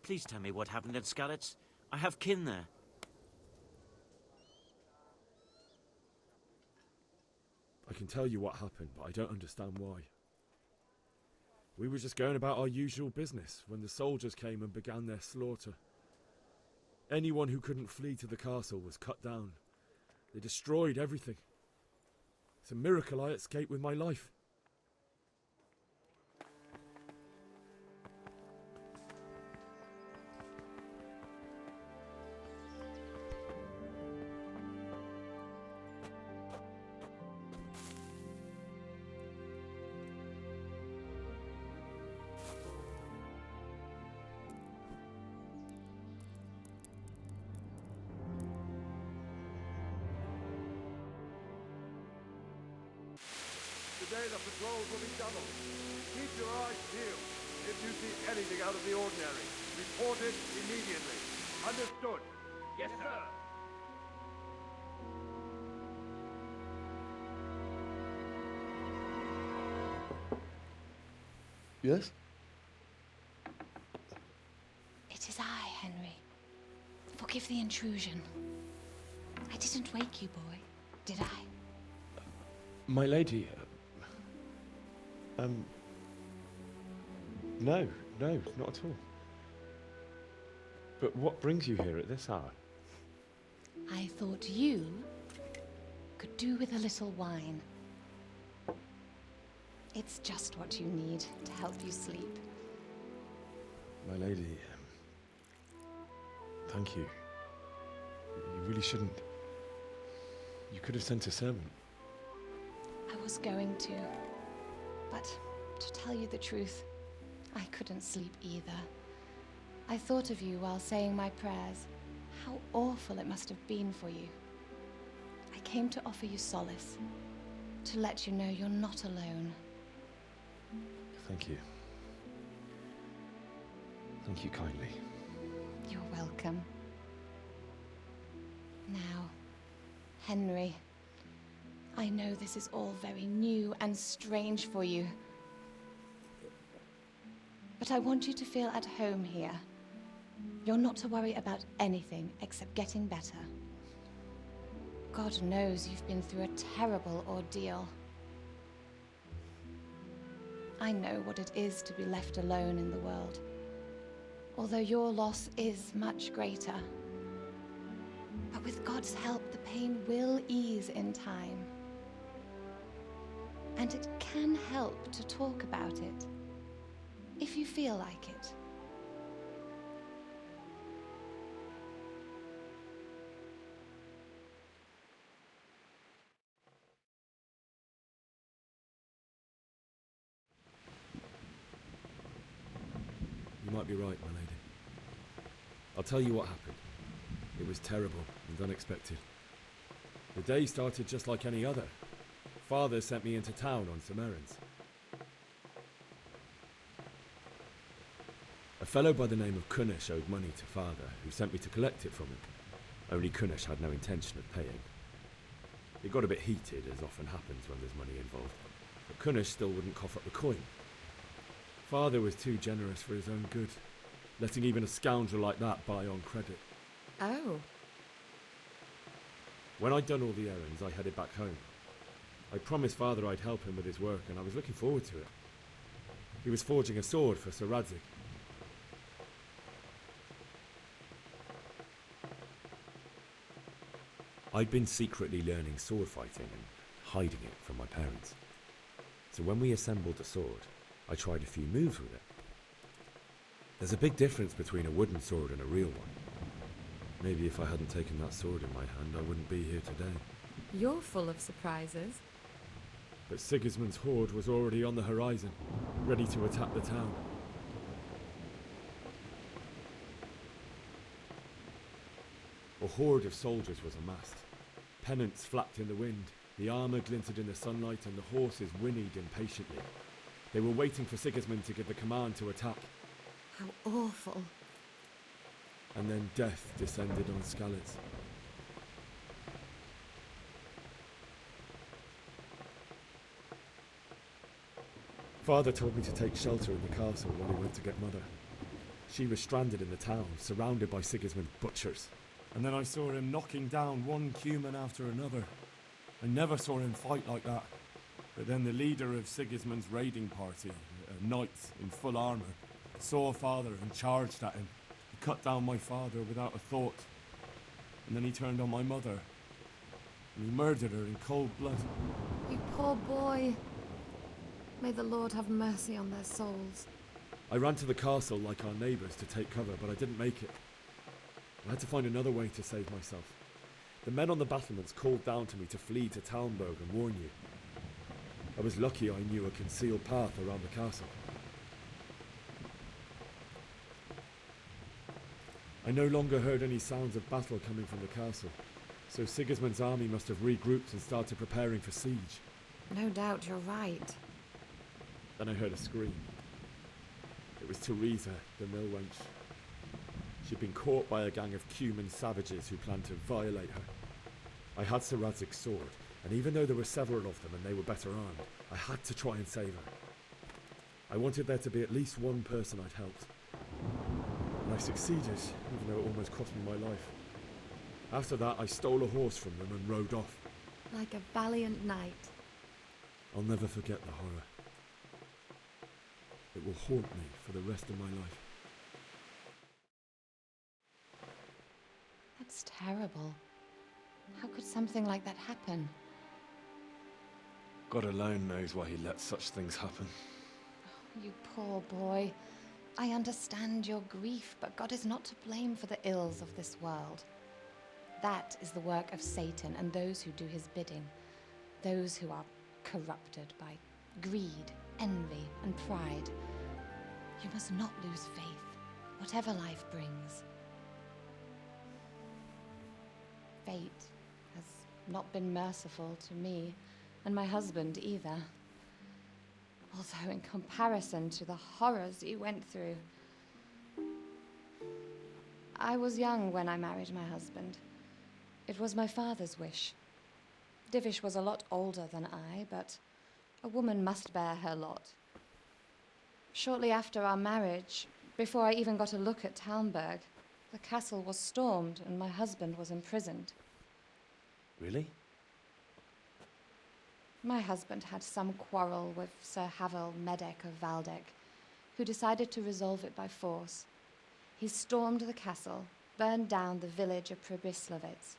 Please tell me what happened at Skalitz. I have kin there.
I can tell you what happened, but I don't understand why. We were just going about our usual business when the soldiers came and began their slaughter. Anyone who couldn't flee to the castle was cut down. They destroyed everything. It's a miracle I escaped with my life.
Today the patrols will be doubled. Keep your eyes peeled. If you see anything out of the ordinary, report it immediately. Understood? Yes, sir.
Yes?
It is I, Henry. Forgive the intrusion. I didn't wake you, boy, did I?
My lady, no, not at all. But what brings you here at this hour?
I thought you could do with a little wine. It's just what you need to help you sleep.
My lady, thank you. You really shouldn't. You could have sent a servant.
I was going to, but to tell you the truth, I couldn't sleep either. I thought of you while saying my prayers. How awful it must have been for you. I came to offer you solace, to let you know you're not alone.
Thank you. Thank you kindly.
You're welcome. Now, Henry, I know this is all very new and strange for you, but I want you to feel at home here. You're not to worry about anything except getting better. God knows you've been through a terrible ordeal. I know what it is to be left alone in the world, although your loss is much greater. But with God's help, the pain will ease in time. And it can help to talk about it, if you feel like it.
You might be right, my lady. I'll tell you what happened. It was terrible and unexpected. The day started just like any other. Father sent me into town on some errands. A fellow by the name of Kunesh owed money to Father, who sent me to collect it from him. Only Kunesh had no intention of paying. It got a bit heated, as often happens when there's money involved, but Kunesh still wouldn't cough up the coin. Father was too generous for his own good, letting even a scoundrel like that buy on credit.
Oh.
When I'd done all the errands, I headed back home. I promised Father I'd help him with his work, and I was looking forward to it. He was forging a sword for Sir Radzig. I'd been secretly learning sword fighting and hiding it from my parents. So when we assembled the sword, I tried a few moves with it. There's a big difference between a wooden sword and a real one. Maybe if I hadn't taken that sword in my hand, I wouldn't be here today.
You're full of surprises.
But Sigismund's horde was already on the horizon, ready to attack the town. A horde of soldiers was amassed. Pennants flapped in the wind, the armour glinted in the sunlight, and the horses whinnied impatiently. They were waiting for Sigismund to give the command to attack.
How awful.
And then death descended on Skalitz. Father told me to take shelter in the castle while he went to get Mother.
She was stranded in the town, surrounded by Sigismund's butchers. And then I saw him knocking down one Cuman after another. I never saw him fight like that. But then the leader of Sigismund's raiding party, a knight in full armour, saw Father and charged at him. He cut down my father without a thought. And then he turned on my mother. And he murdered her in cold blood.
You poor boy. May the Lord have mercy on their souls.
I ran to the castle like our neighbours to take cover, but I didn't make it. I had to find another way to save myself. The men on the battlements called down to me to flee to Talmberg and warn you. I was lucky I knew a concealed path around the castle. I no longer heard any sounds of battle coming from the castle, so Sigismund's army must have regrouped and started preparing for siege.
No doubt you're right.
Then I heard a scream. It was Teresa, the mill wench. She'd been caught by a gang of Cuman savages who planned to violate her. I had Sir Radzig's sword, and even though there were several of them and they were better armed, I had to try and save her. I wanted there to be at least one person I'd helped. And I succeeded, even though it almost cost me my life. After that, I stole a horse from them and rode off.
Like a valiant knight.
I'll never forget the horror. It will haunt me for the rest of my life.
That's terrible. How could something like that happen?
God alone knows why he lets such things happen.
You poor boy. I understand your grief, but God is not to blame for the ills of this world. That is the work of Satan and those who do his bidding. Those who are corrupted by greed, envy, and pride. You must not lose faith, whatever life brings. Fate has not been merciful to me, and my husband either. Although in comparison to the horrors you went through. I was young when I married my husband. It was my father's wish. Divish was a lot older than I, but a woman must bear her lot. Shortly after our marriage, before I even got a look at Talmberg, the castle was stormed and my husband was imprisoned.
Really?
My husband had some quarrel with Sir Havel Medek of Valdek, who decided to resolve it by force. He stormed the castle, burned down the village of Pribyslavitz,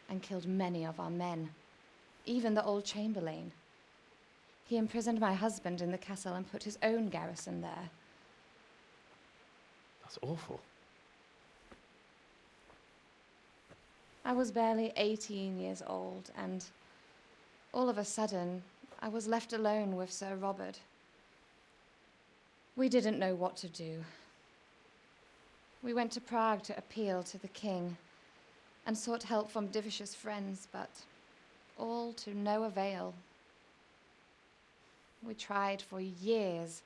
and killed many of our men, even the old chamberlain. He imprisoned my husband in the castle and put his own garrison there.
That's awful.
I was barely 18 years old, and all of a sudden, I was left alone with Sir Robert. We didn't know what to do. We went to Prague to appeal to the king and sought help from Divish's friends, but all to no avail. We tried for years,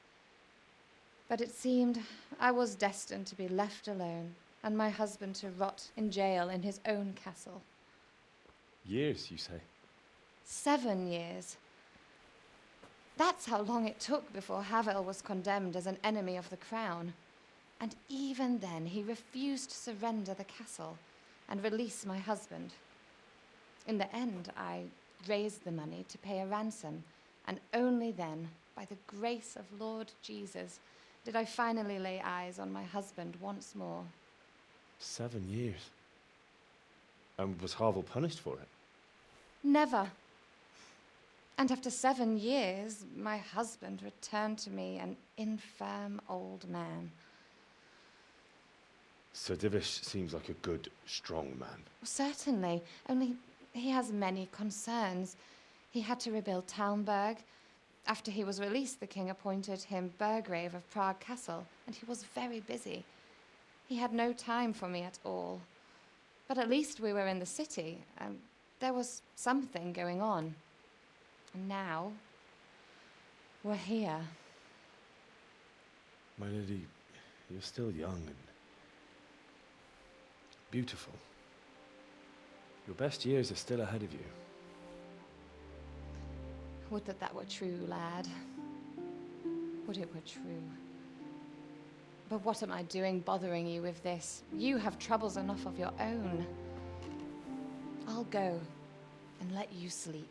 but it seemed I was destined to be left alone and my husband to rot in jail in his own castle.
Years, you say?
7 years. That's how long it took before Havel was condemned as an enemy of the crown. And even then, he refused to surrender the castle and release my husband. In the end, I raised the money to pay a ransom, and only then, by the grace of Lord Jesus, did I finally lay eyes on my husband once more.
7 years? And was Havel punished for it?
Never. And after 7 years, my husband returned to me an infirm old man.
Sir Divish seems like a good, strong man.
Certainly, only he has many concerns. He had to rebuild Talmberg. After he was released, the king appointed him Burgrave of Prague Castle, and he was very busy. He had no time for me at all. But at least we were in the city, and there was something going on. And now, we're here.
My lady, you're still young and beautiful. Your best years are still ahead of you.
Would that that were true, lad. Would it were true. But what am I doing bothering you with this? You have troubles enough of your own. I'll go and let you sleep.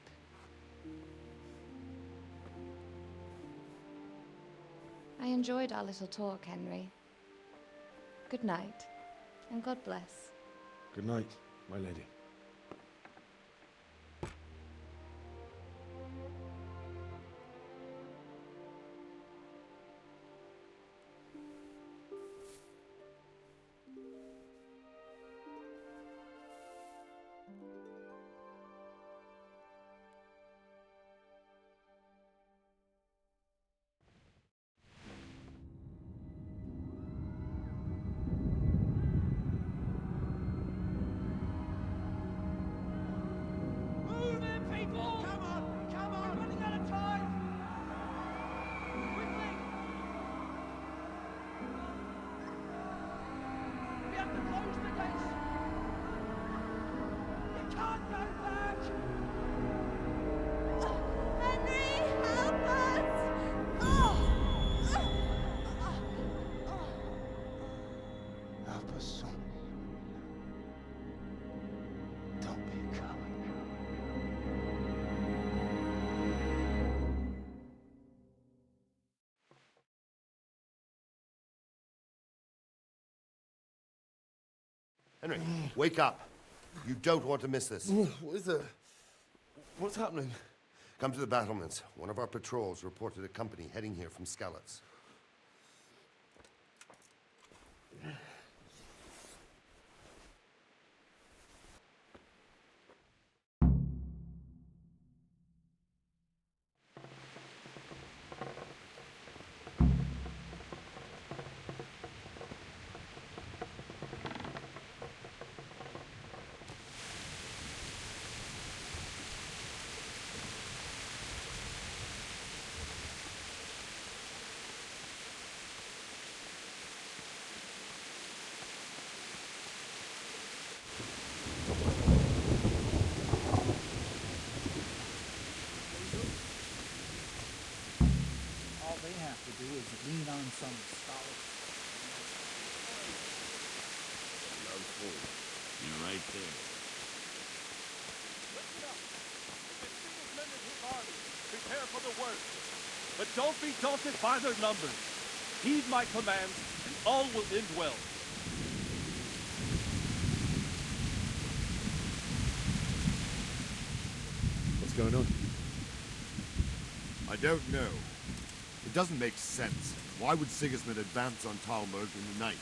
I enjoyed our little talk, Henry. Good night, and God bless.
Good night, my lady.
Henry, wake up. You don't want to miss this.
What is it? What's happening?
Come to the battlements. One of our patrols reported a company heading here from Skalitz.
All they have to do is lean on some solid.
No fool. You're right there.
Listen up. If Sigismund and his army, prepare for the worst. But don't be daunted by their numbers. Heed my commands, and all will end well.
What's going on?
I don't know. It doesn't make sense. Why would Sigismund advance on Talmberg in the night?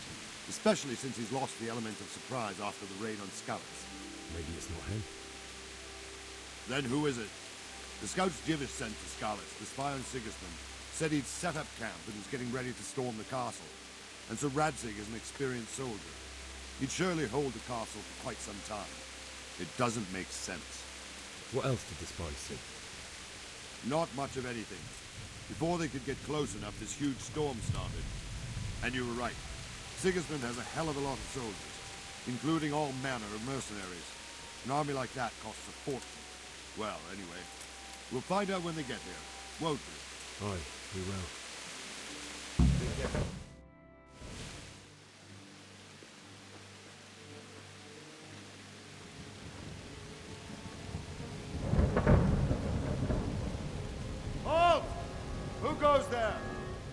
Especially since he's lost the element of surprise after the raid on Skalitz.
Maybe it's not him.
Then who is it? The scouts Jivish sent to Skalitz, the spy on Sigismund, said he'd set up camp and was getting ready to storm the castle. And Sir Radzig is an experienced soldier. He'd surely hold the castle for quite some time. It doesn't make sense.
What else did the spies see?
Not much of anything. Before they could get close enough, this huge storm started. And you were right. Sigismund has a hell of a lot of soldiers, including all manner of mercenaries. An army like that costs a fortune. Well, anyway, we'll find out when they get here, won't we?
Aye, we will.
Halt! Who goes there?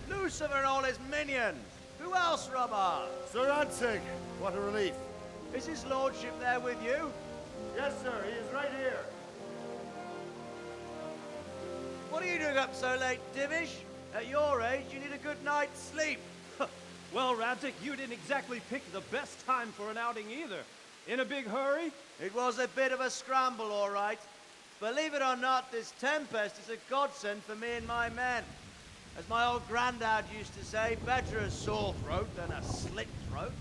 Lucifer and all his minions. Who else, Robert?
Sir Radzig. What a relief.
Is his lordship there with you?
Yes, sir. He is right here.
What are you doing up so late, Divish? At your age, you need a good night's sleep.
Well, Radzig, you didn't exactly pick the best time for an outing either. In a big hurry?
It was a bit of a scramble, all right. Believe it or not, this tempest is a godsend for me and my men. As my old granddad used to say, better a sore throat than a slit throat.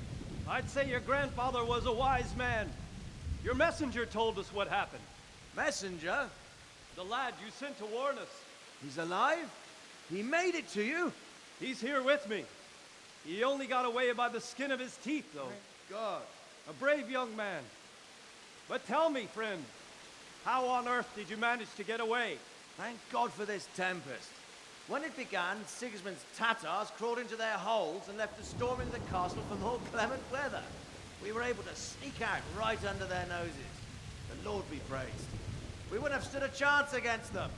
I'd say your grandfather was a wise man. Your messenger told us what happened.
Messenger?
The lad you sent to warn us.
He's alive? He made it to you?
He's here with me. He only got away by the skin of his teeth, though.
Thank God.
A brave young man. But tell me, friend, how on earth did you manage to get away?
Thank God for this tempest. When it began, Sigismund's Tatars crawled into their holes and left us storming the castle for more clement weather. We were able to sneak out right under their noses. The Lord be praised. We wouldn't have stood a chance against them.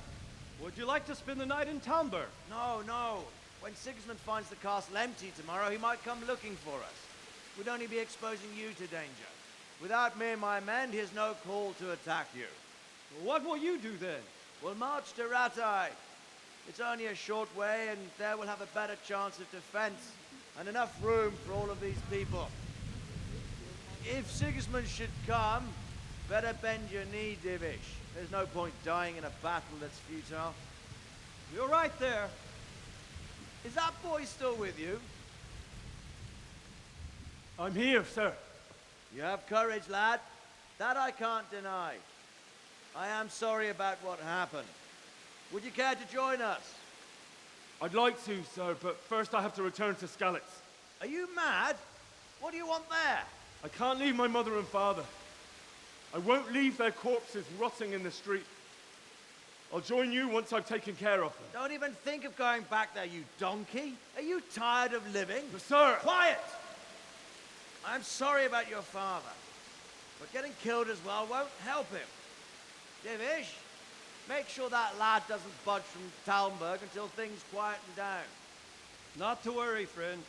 Would you like to spend the night in Talmberg?
No, no. When Sigismund finds the castle empty tomorrow, he might come looking for us. We'd only be exposing you to danger. Without me and my men, he has no call to attack you.
What will you do then?
We'll march to Rattay. It's only a short way, and there we'll have a better chance of defense, and enough room for all of these people. If Sigismund should come, better bend your knee, Divish. There's no point dying in a battle that's futile.
You're right there.
Is that boy still with you?
I'm here, sir.
You have courage, lad. That I can't deny. I am sorry about what happened. Would you care to join us?
I'd like to, sir, but first I have to return to Skalitz.
Are you mad? What do you want there?
I can't leave my mother and father. I won't leave their corpses rotting in the street. I'll join you once I've taken care of them.
Don't even think of going back there, you donkey. Are you tired of living?
But sir!
Quiet! I'm sorry about your father, but getting killed as well won't help him. Divish, make sure that lad doesn't budge from Talmberg until things quieten down.
Not to worry, friend.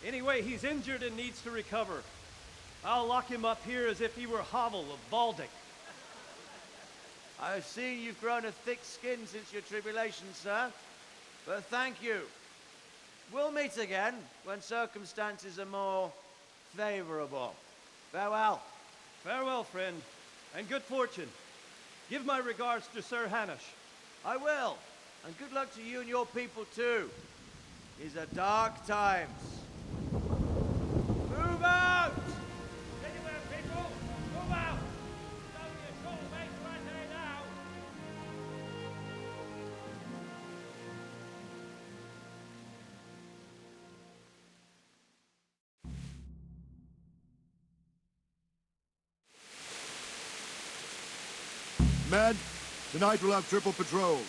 Anyway, he's injured and needs to recover. I'll lock him up here as if he were Havel of Baldic.
I've seen you've grown a thick skin since your tribulation, sir. But thank you. We'll meet again when circumstances are more favorable. Farewell.
Farewell, friend, and good fortune. Give my regards to Sir Hanush.
I will. And good luck to you and your people, too. These are dark times. Move out!
Anywhere, people! Move out! It's only a short way to Rattay now.
Men, tonight we'll have triple patrols.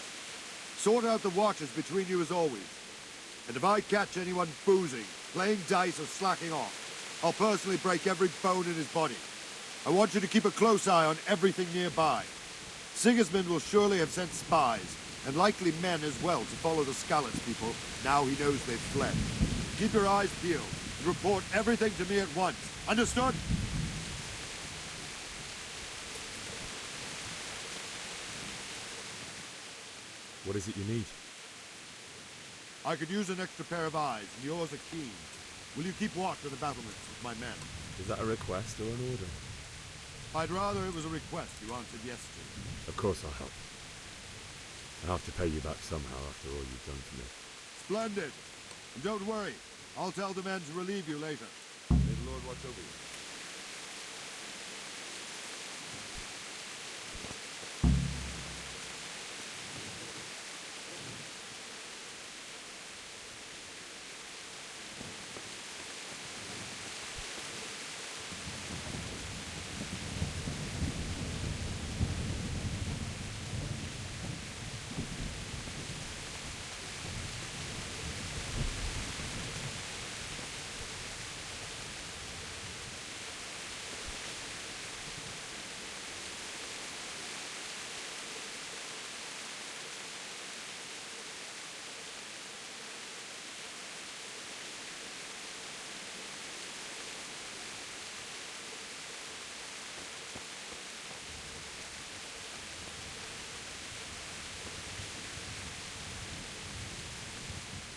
Sort out the watches between you as always. And if I catch anyone boozing, playing dice or slacking off, I'll personally break every bone in his body. I want you to keep a close eye on everything nearby. Sigismund will surely have sent spies, and likely men as well, to follow the Skalitz people now he knows they've fled. Keep your eyes peeled, and report everything to me at once. Understood?
What is it you need?
I could use an extra pair of eyes, and yours are keen. Will you keep watch on the battlements with my men?
Is that a request or an order?
I'd rather it was a request you answered yes to.
Of course I'll help. I have to pay you back somehow after all you've done for me.
Splendid. And don't worry, I'll tell the men to relieve you later. May the Lord watch over you.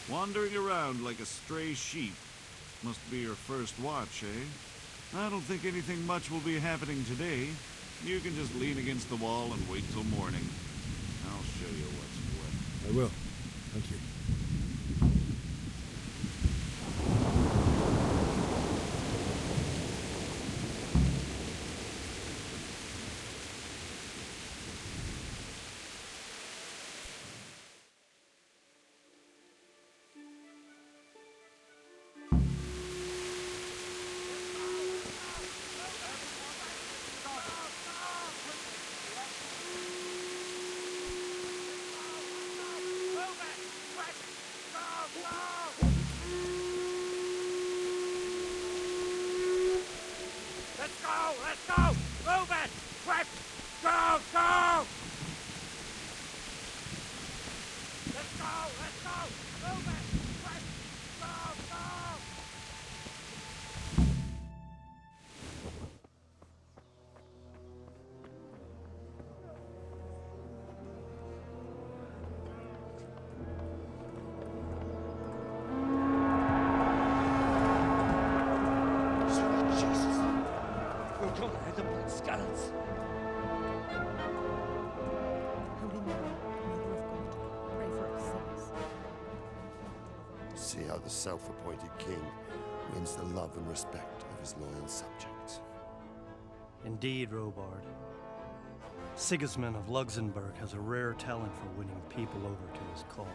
Wandering around like a stray sheep. Must be your first watch, eh? I don't think anything much will be happening today. You can just lean against the wall and wait till morning. I'll show you what's what.
I will. Thank you.
go! Let's go! Move it! Quick! Go! Go! Let's go! Let's go! Move it! Quick! Go! Go!
See how the self-appointed king wins the love and respect of his loyal subjects.
Indeed, Robard. Sigismund of Luxembourg has a rare talent for winning people over to his cause.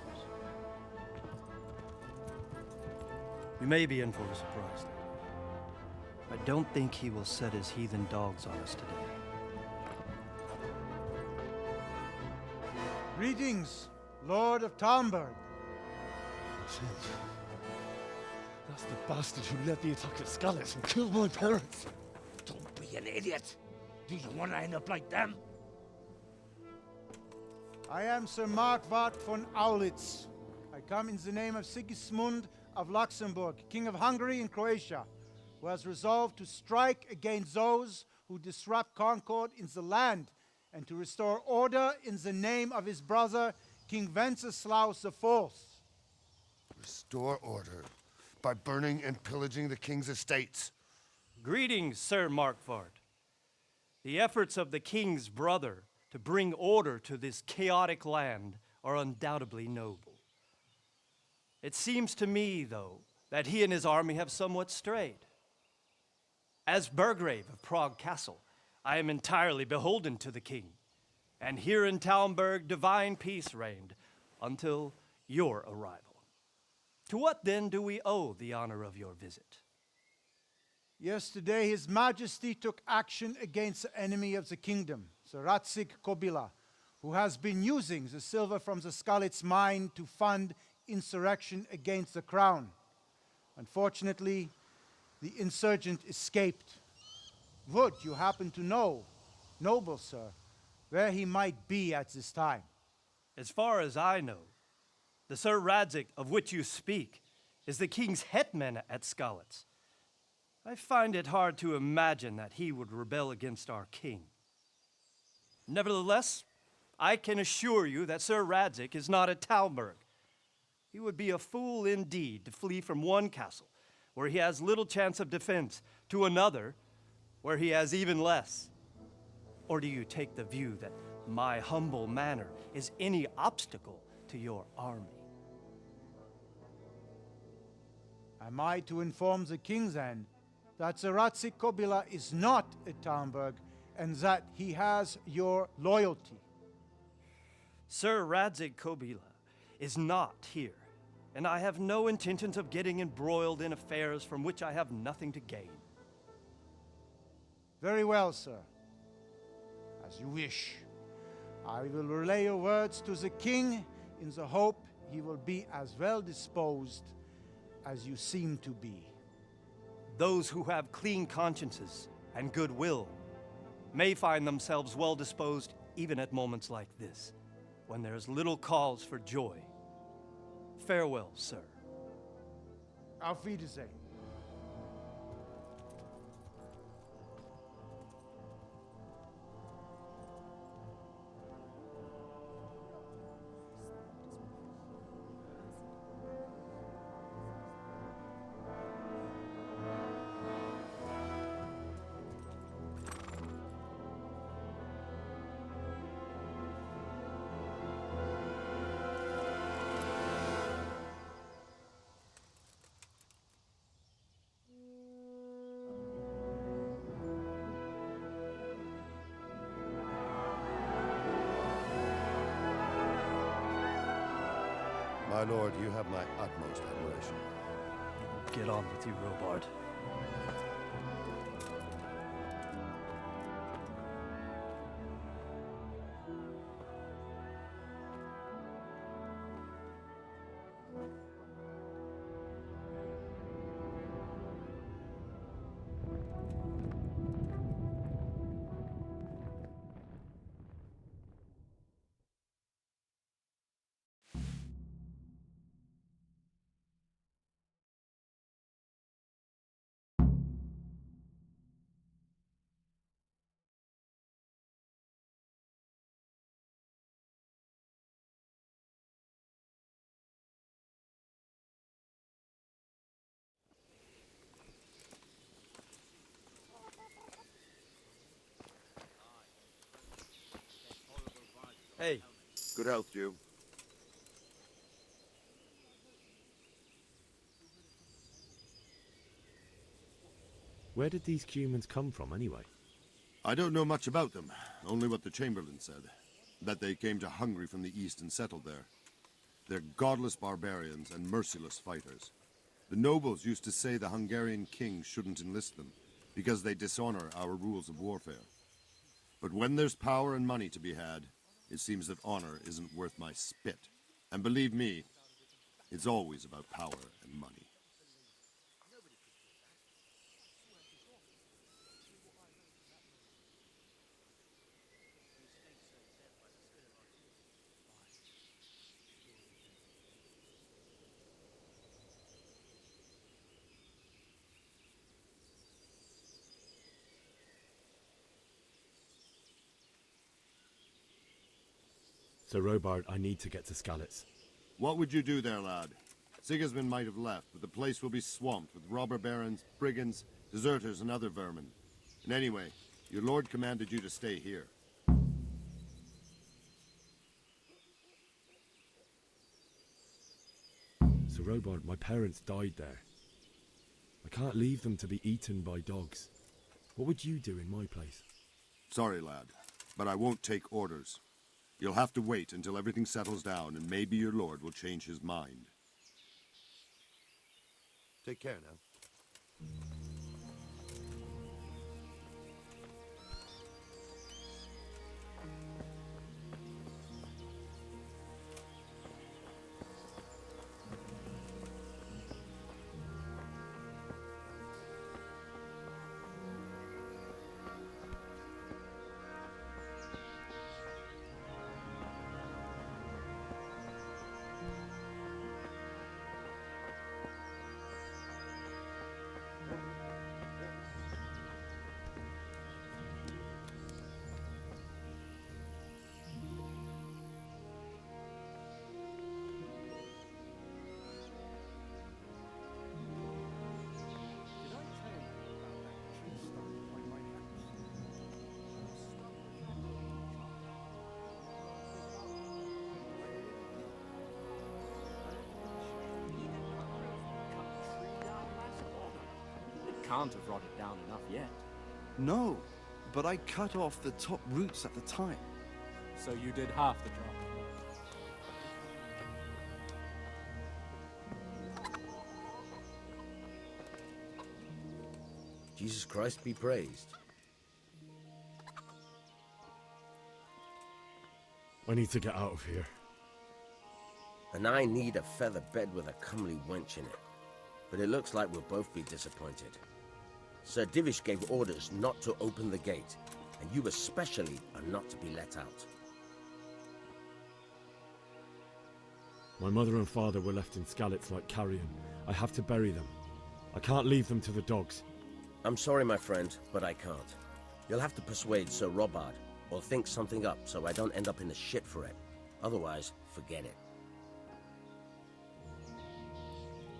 We may be in for a surprise, though. I don't think he will set his heathen dogs on us today.
Greetings, Lord of Talmberg.
That's the bastard who led the attack at Scarlet and killed my parents.
Don't be an idiot. Do you want to end up like them?
I am Sir Markwart von Aulitz. I come in the name of Sigismund of Luxembourg, King of Hungary and Croatia, who has resolved to strike against those who disrupt concord in the land and to restore order in the name of his brother, King Wenceslaus IV.
Restore order by burning and pillaging the king's estates.
Greetings, Sir Markwart. The efforts of the king's brother to bring order to this chaotic land are undoubtedly noble. It seems to me, though, that he and his army have somewhat strayed. As Burgrave of Prague Castle, I am entirely beholden to the king, and here in Talmberg divine peace reigned until your arrival. To what then do we owe the honor of your visit?
Yesterday, His Majesty took action against the enemy of the kingdom, Sir Radzig Kobyla, who has been using the silver from the Skalitz mine to fund insurrection against the crown. Unfortunately, the insurgent escaped. Would you happen to know, noble sir, where he might be at this time?
As far as I know, the Sir Radzig of which you speak is the king's hetman at Skalitz. I find it hard to imagine that he would rebel against our king. Nevertheless, I can assure you that Sir Radzig is not at Talmberg. He would be a fool indeed to flee from one castle where he has little chance of defense to another where he has even less. Or do you take the view that my humble manner is any obstacle to your army?
Am I to inform the king then that Sir Radzig Kobyla is not at Talmberg and that he has your loyalty?
Sir Radzig Kobyla is not here, and I have no intentions of getting embroiled in affairs from which I have nothing to gain.
Very well, sir. As you wish. I will relay your words to the king in the hope he will be as well disposed as you seem to be.
Those who have clean consciences and goodwill may find themselves well disposed even at moments like this, when there is little cause for joy. Farewell, sir.
Auf Wiedersehen.
My lord, you have my utmost admiration.
Get on with you, Robard.
Hey.
Good health to you.
Where did these humans come from, anyway?
I don't know much about them, only what the Chamberlain said. That they came to Hungary from the east and settled there. They're godless barbarians and merciless fighters. The nobles used to say the Hungarian king shouldn't enlist them, because they dishonor our rules of warfare. But when there's power and money to be had, it seems that honor isn't worth my spit. And believe me, it's always about power and money.
So, Robard, I need to get to Skalitz.
What would you do there, lad? Sigismund might have left, but the place will be swamped with robber barons, brigands, deserters, and other vermin. And anyway, your lord commanded you to stay here.
So, Robard, my parents died there. I can't leave them to be eaten by dogs. What would you do in my place?
Sorry, lad, but I won't take orders. You'll have to wait until everything settles down, and maybe your lord will change his mind. Take care now.
Can't have rotted down enough yet.
No, but I cut off the top roots at the time.
So you did half the job.
Jesus Christ be praised.
I need to get out of here.
And I need a feather bed with a comely wench in it. But it looks like we'll both be disappointed. Sir Divish gave orders not to open the gate, and you especially are not to be let out.
My mother and father were left in Skalitz like carrion. I have to bury them. I can't leave them to the dogs.
I'm sorry, my friend, but I can't. You'll have to persuade Sir Robard, or think something up so I don't end up in the shit for it. Otherwise, forget it.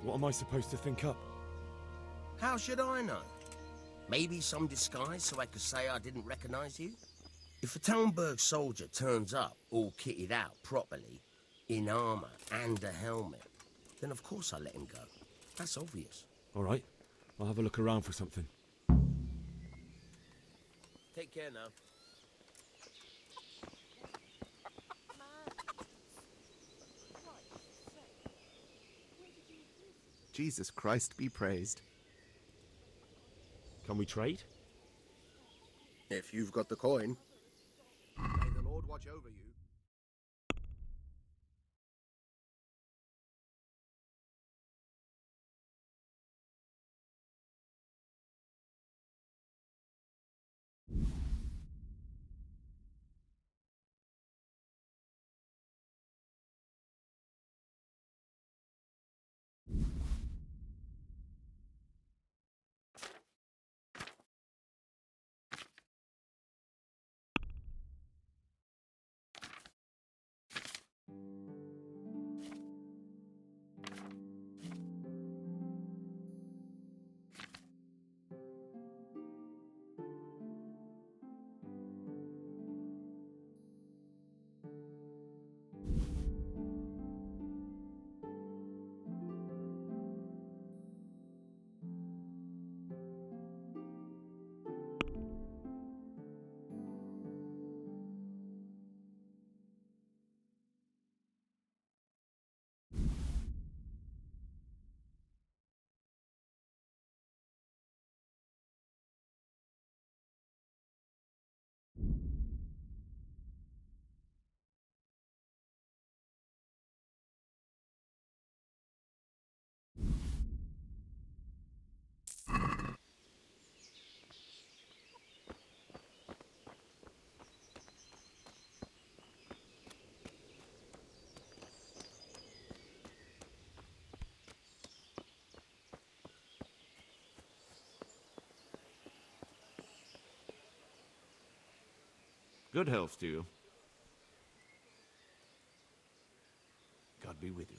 What am I supposed to think up?
How should I know? Maybe some disguise so I could say I didn't recognize you? If a Talmberg soldier turns up all kitted out properly, in armor and a helmet, then of course I let him go. That's obvious.
All right, I'll have a look around for something.
Take care now.
Jesus Christ be praised.
Can we trade?
If you've got the coin.
May the Lord watch over you.
Good health to you.
God be with you.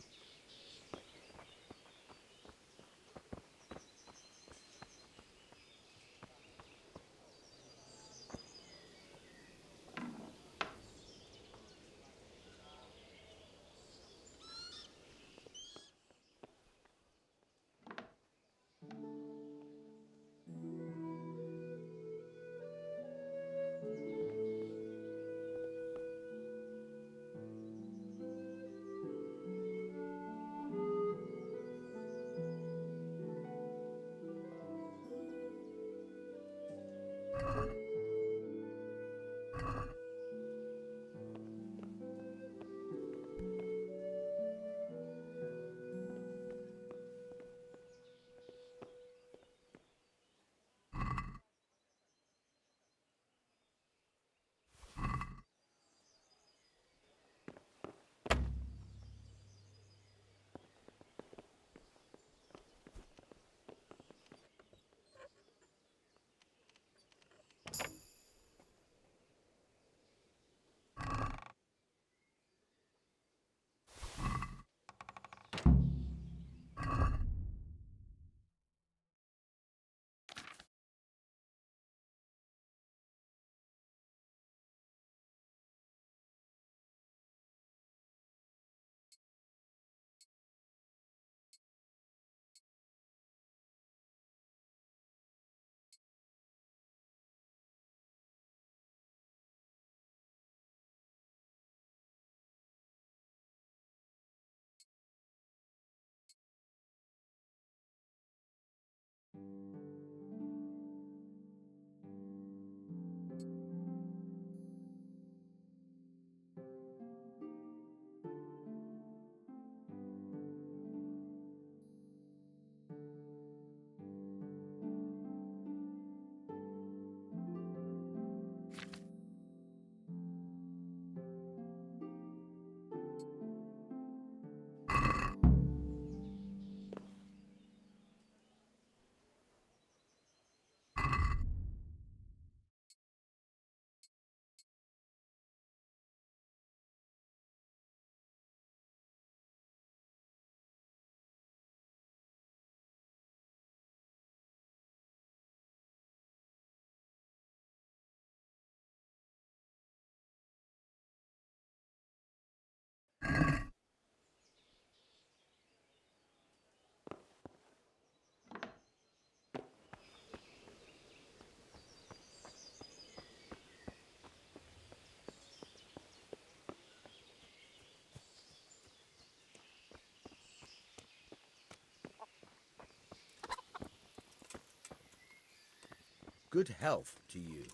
Good health to you.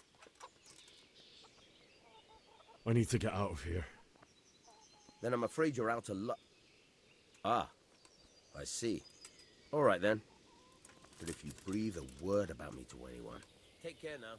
I need to get out of here.
Then I'm afraid you're out of luck. Ah, I see. All right then. But if you breathe a word about me to anyone... Take care now.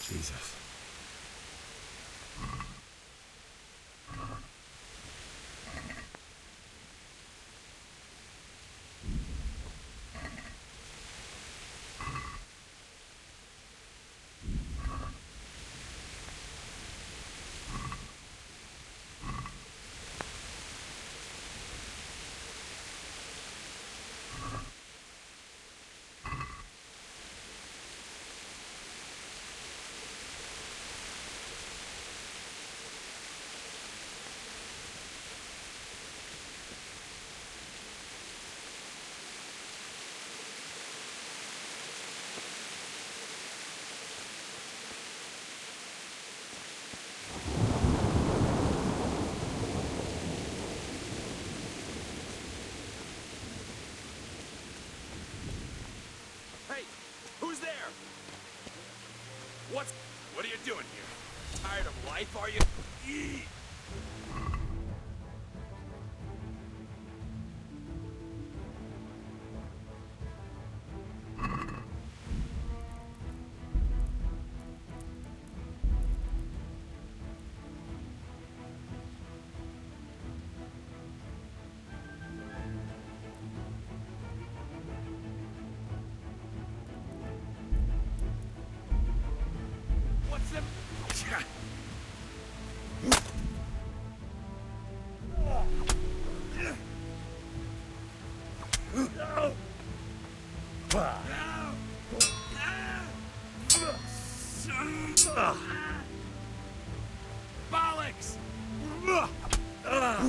Jesus.
Hey, who's there? What are you doing here? Tired of life, are you? Eat! What's the... Bollocks! Ow!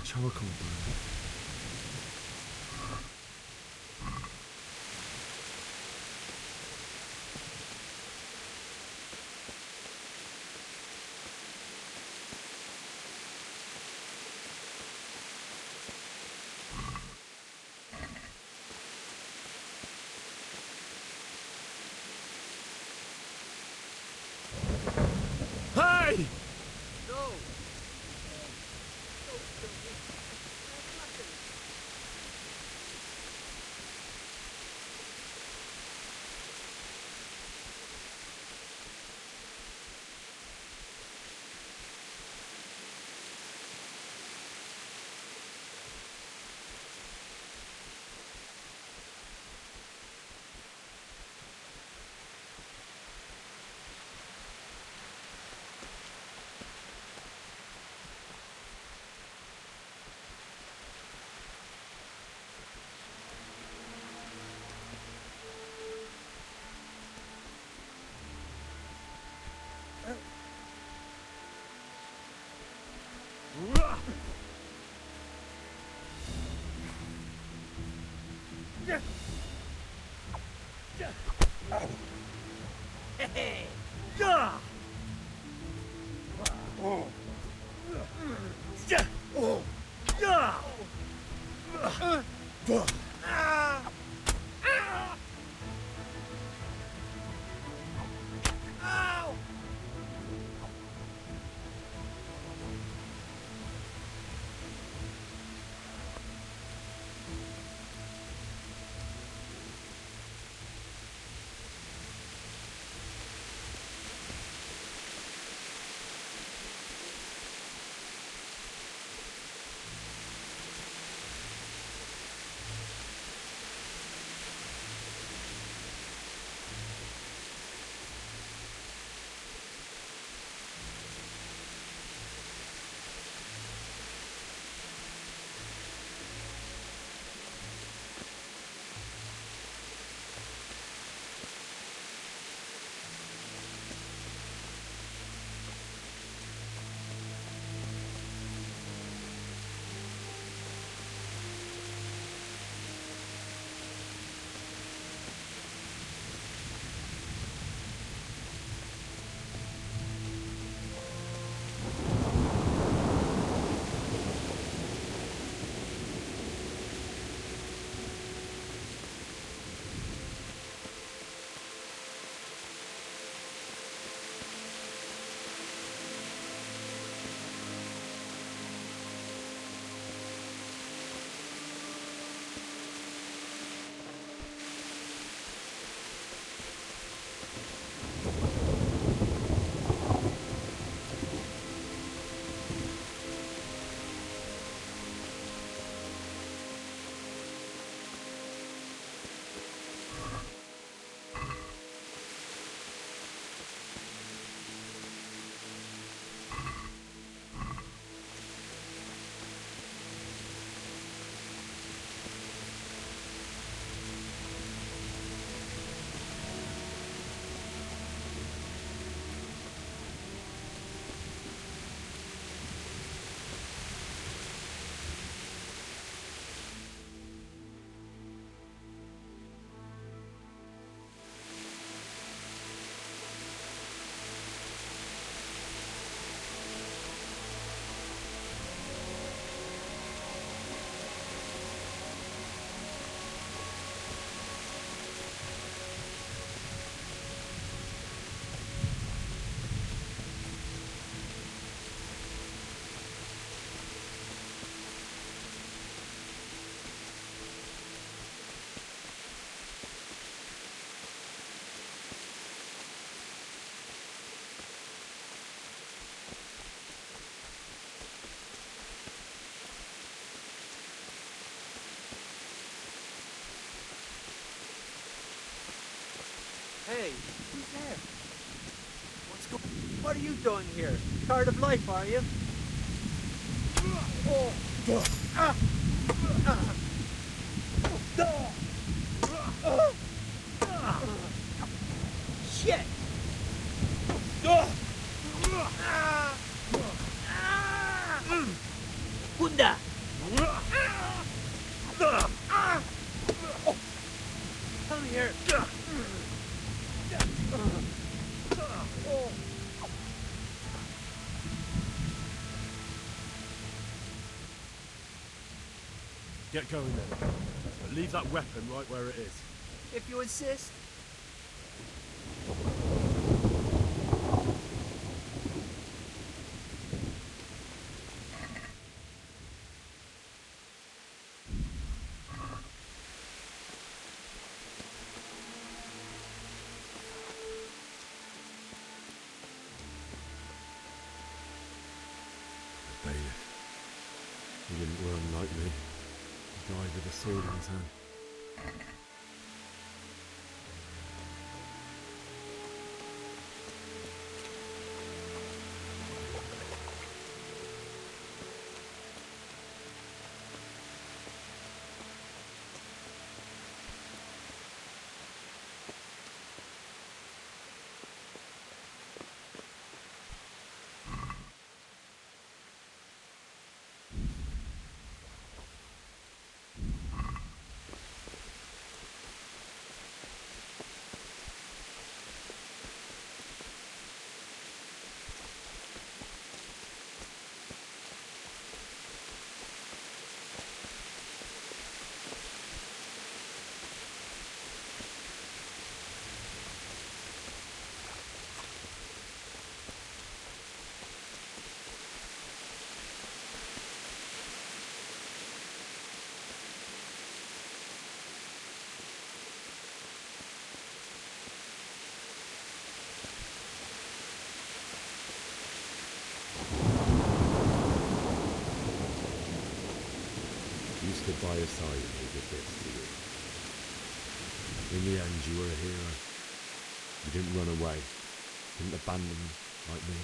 Charcoal burn.
Hey!
Hey, who's there? What are you doing here? Tired of life, are you? Shit! Gunda! Come here!
Get going then. But leave that weapon right where it is.
If you insist.
Bailiff. He didn't run like me. He died with a sword in his hand. stood by her side and he did this to you. In the end, you were a hero. You didn't run away. Didn't abandon like me.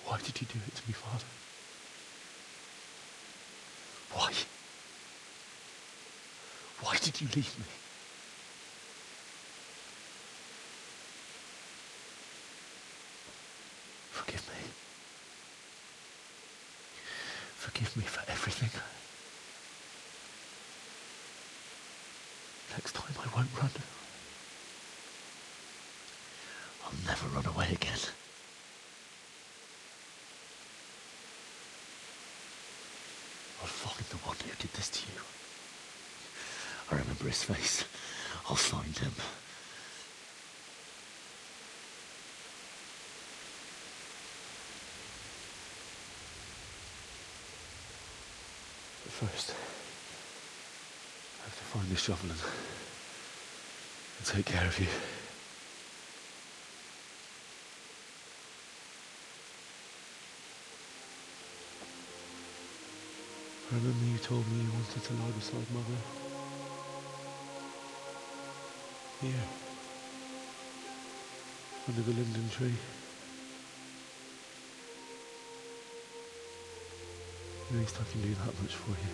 Why did you do it to me, Father? Why? Why did you leave me? Forgive me. Forgive me for everything. Next time I won't run. I'll never run away again. I'll find the one who did this to you. I remember his face. I'll find him. But first, I have to find this shovel and take care of you. I remember you told me you wanted to lie beside Mother. Here. Under the linden tree. At least I can do that much for you.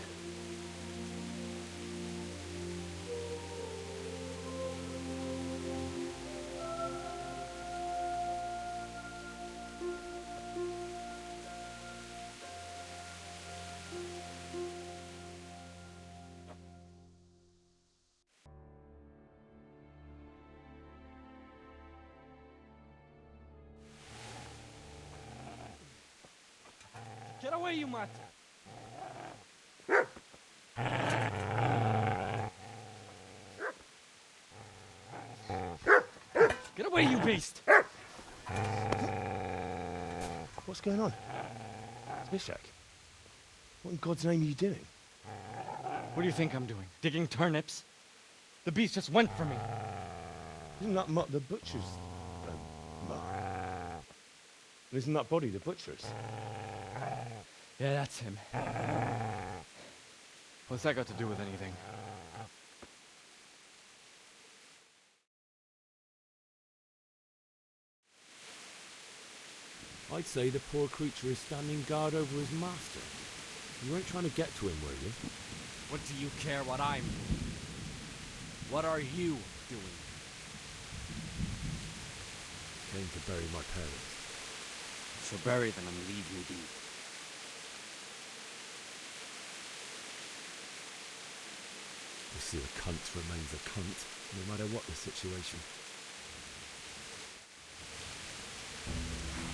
Get away, you mutt! Get away, you beast!
What's going on? Smithjack? What in God's name are you doing?
What do you think I'm doing? Digging turnips? The beast just went for me.
Isn't that Mutt the butcher's? Mutt? And isn't that body the butcher's?
Yeah, that's him. What's that got to do with anything?
I'd say the poor creature is standing guard over his master. You weren't trying to get to him, were you?
What do you care what I'm doing? What are you doing?
Came to bury my parents.
So bury them and leave me be.
You see, a cunt remains a cunt, no matter what the situation.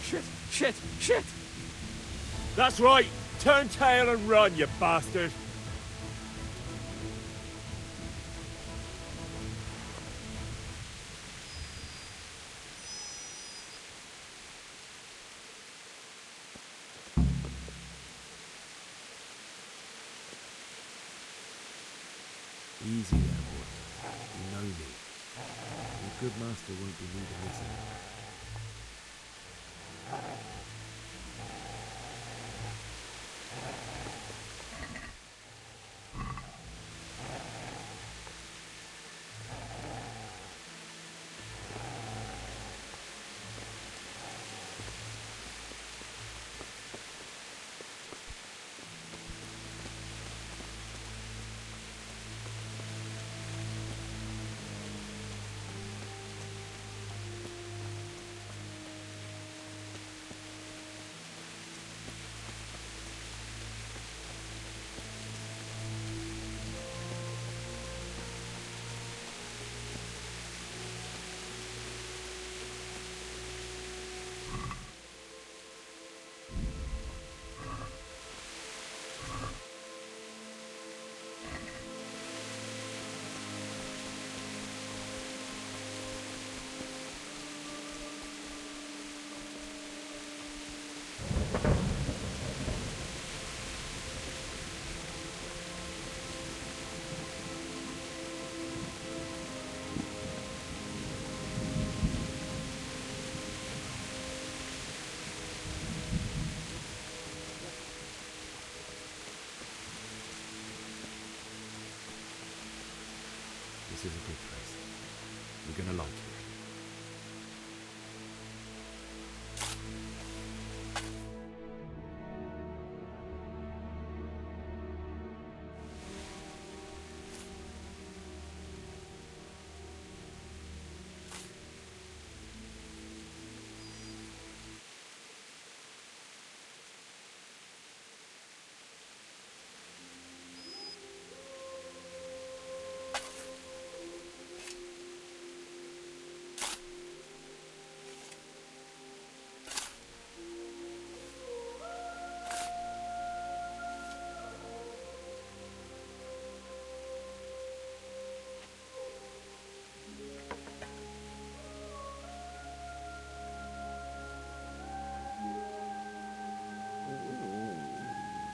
Shit! Shit! Shit!
That's right! Turn tail and run, you bastard! Easy there, boy. You know me. Your good master won't be needing this anymore.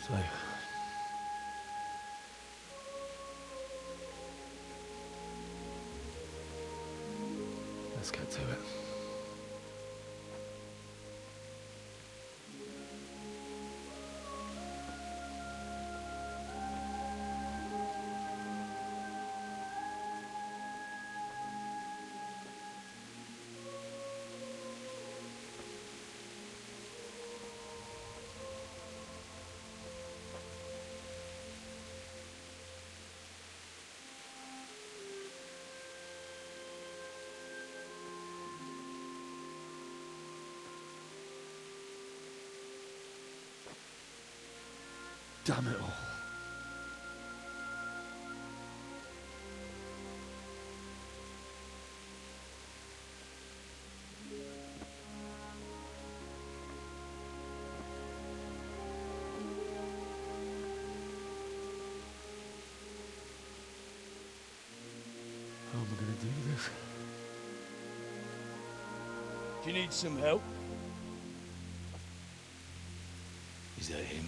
So, let's get to it. Damn it all. How am I going to do this?
Do you need some help? Is that him?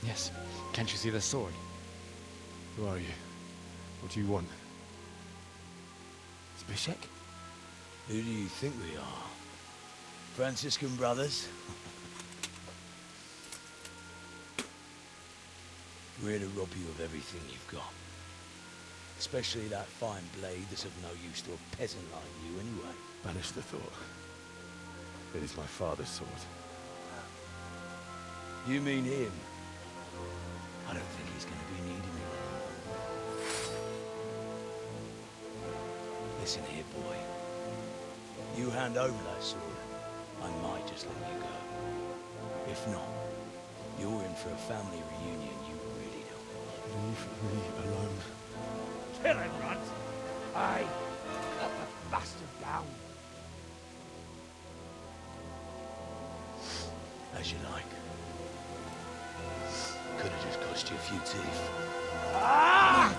Yes. Can't you see the sword?
Who are you? What do you want?
Zbyszek?
Who do you think we are? Franciscan brothers? We're here to rob you of everything you've got. Especially that fine blade that's of no use to a peasant like you anyway.
Banish the thought. It is my father's sword.
You mean him? I don't think he's going to be needing it. Listen here, boy. You hand over that sword, I might just let you go. If not, you're in for a family reunion you really don't want.
Leave me alone.
Kill him, Runt! Aye, cut the bastard down. As you like. Could have just cost you a few teeth. Ah!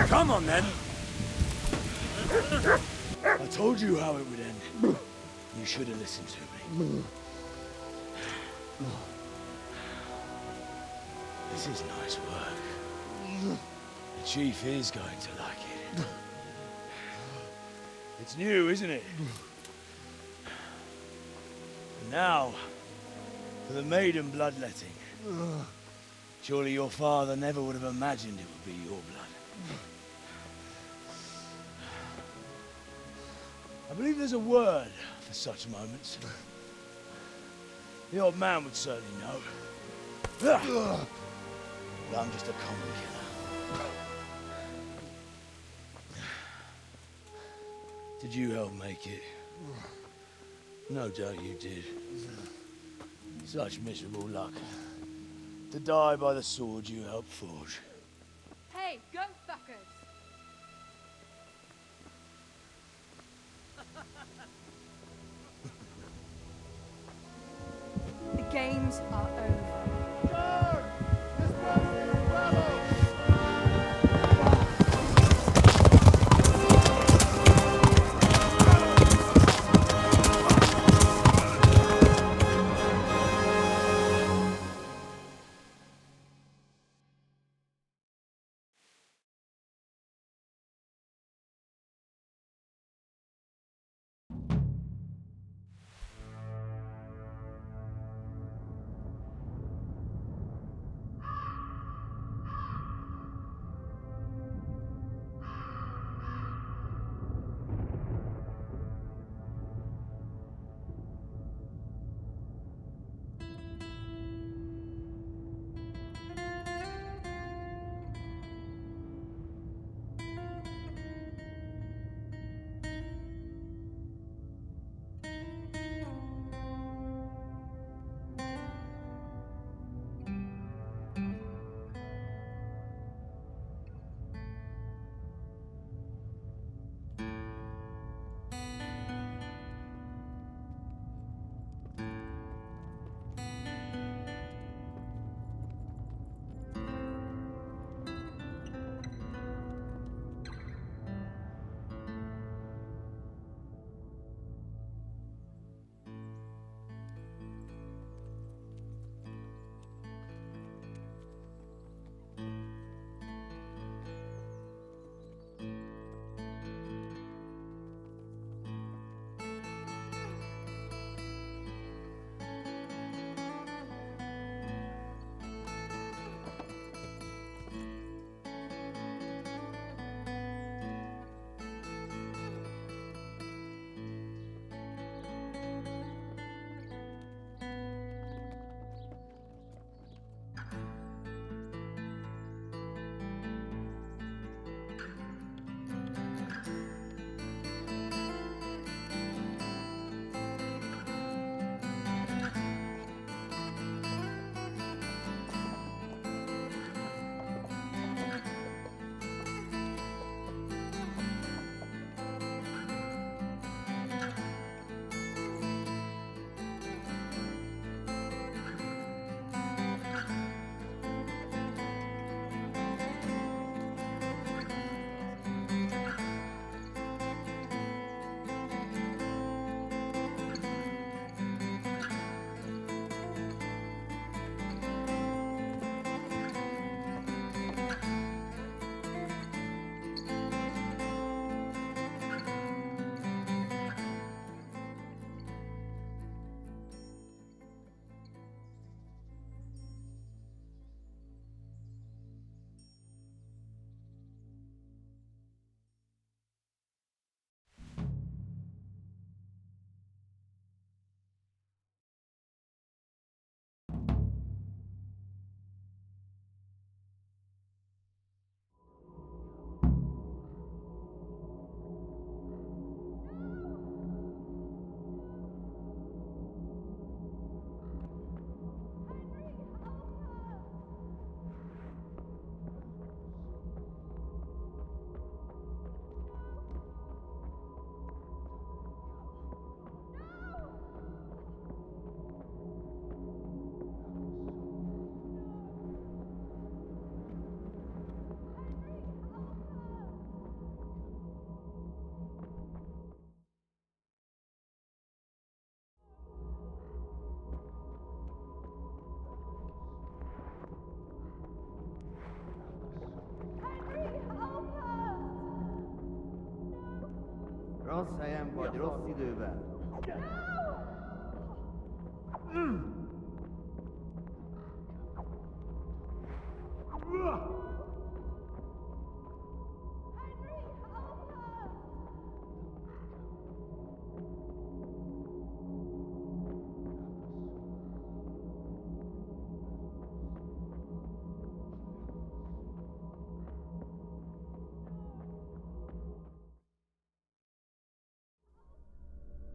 Come on, then. I told you how it would end. You should have listened to me. This is nice work. The chief is going to like it. It's new, isn't it? And now, for the maiden bloodletting. Surely your father never would have imagined it would be your blood. I believe there's a word for such moments. The old man would certainly know. But I'm just a common killer. Did you help make it? No doubt you did. Such miserable luck. To die by the sword you helped forge.
Hey, go fuckers! The games are over.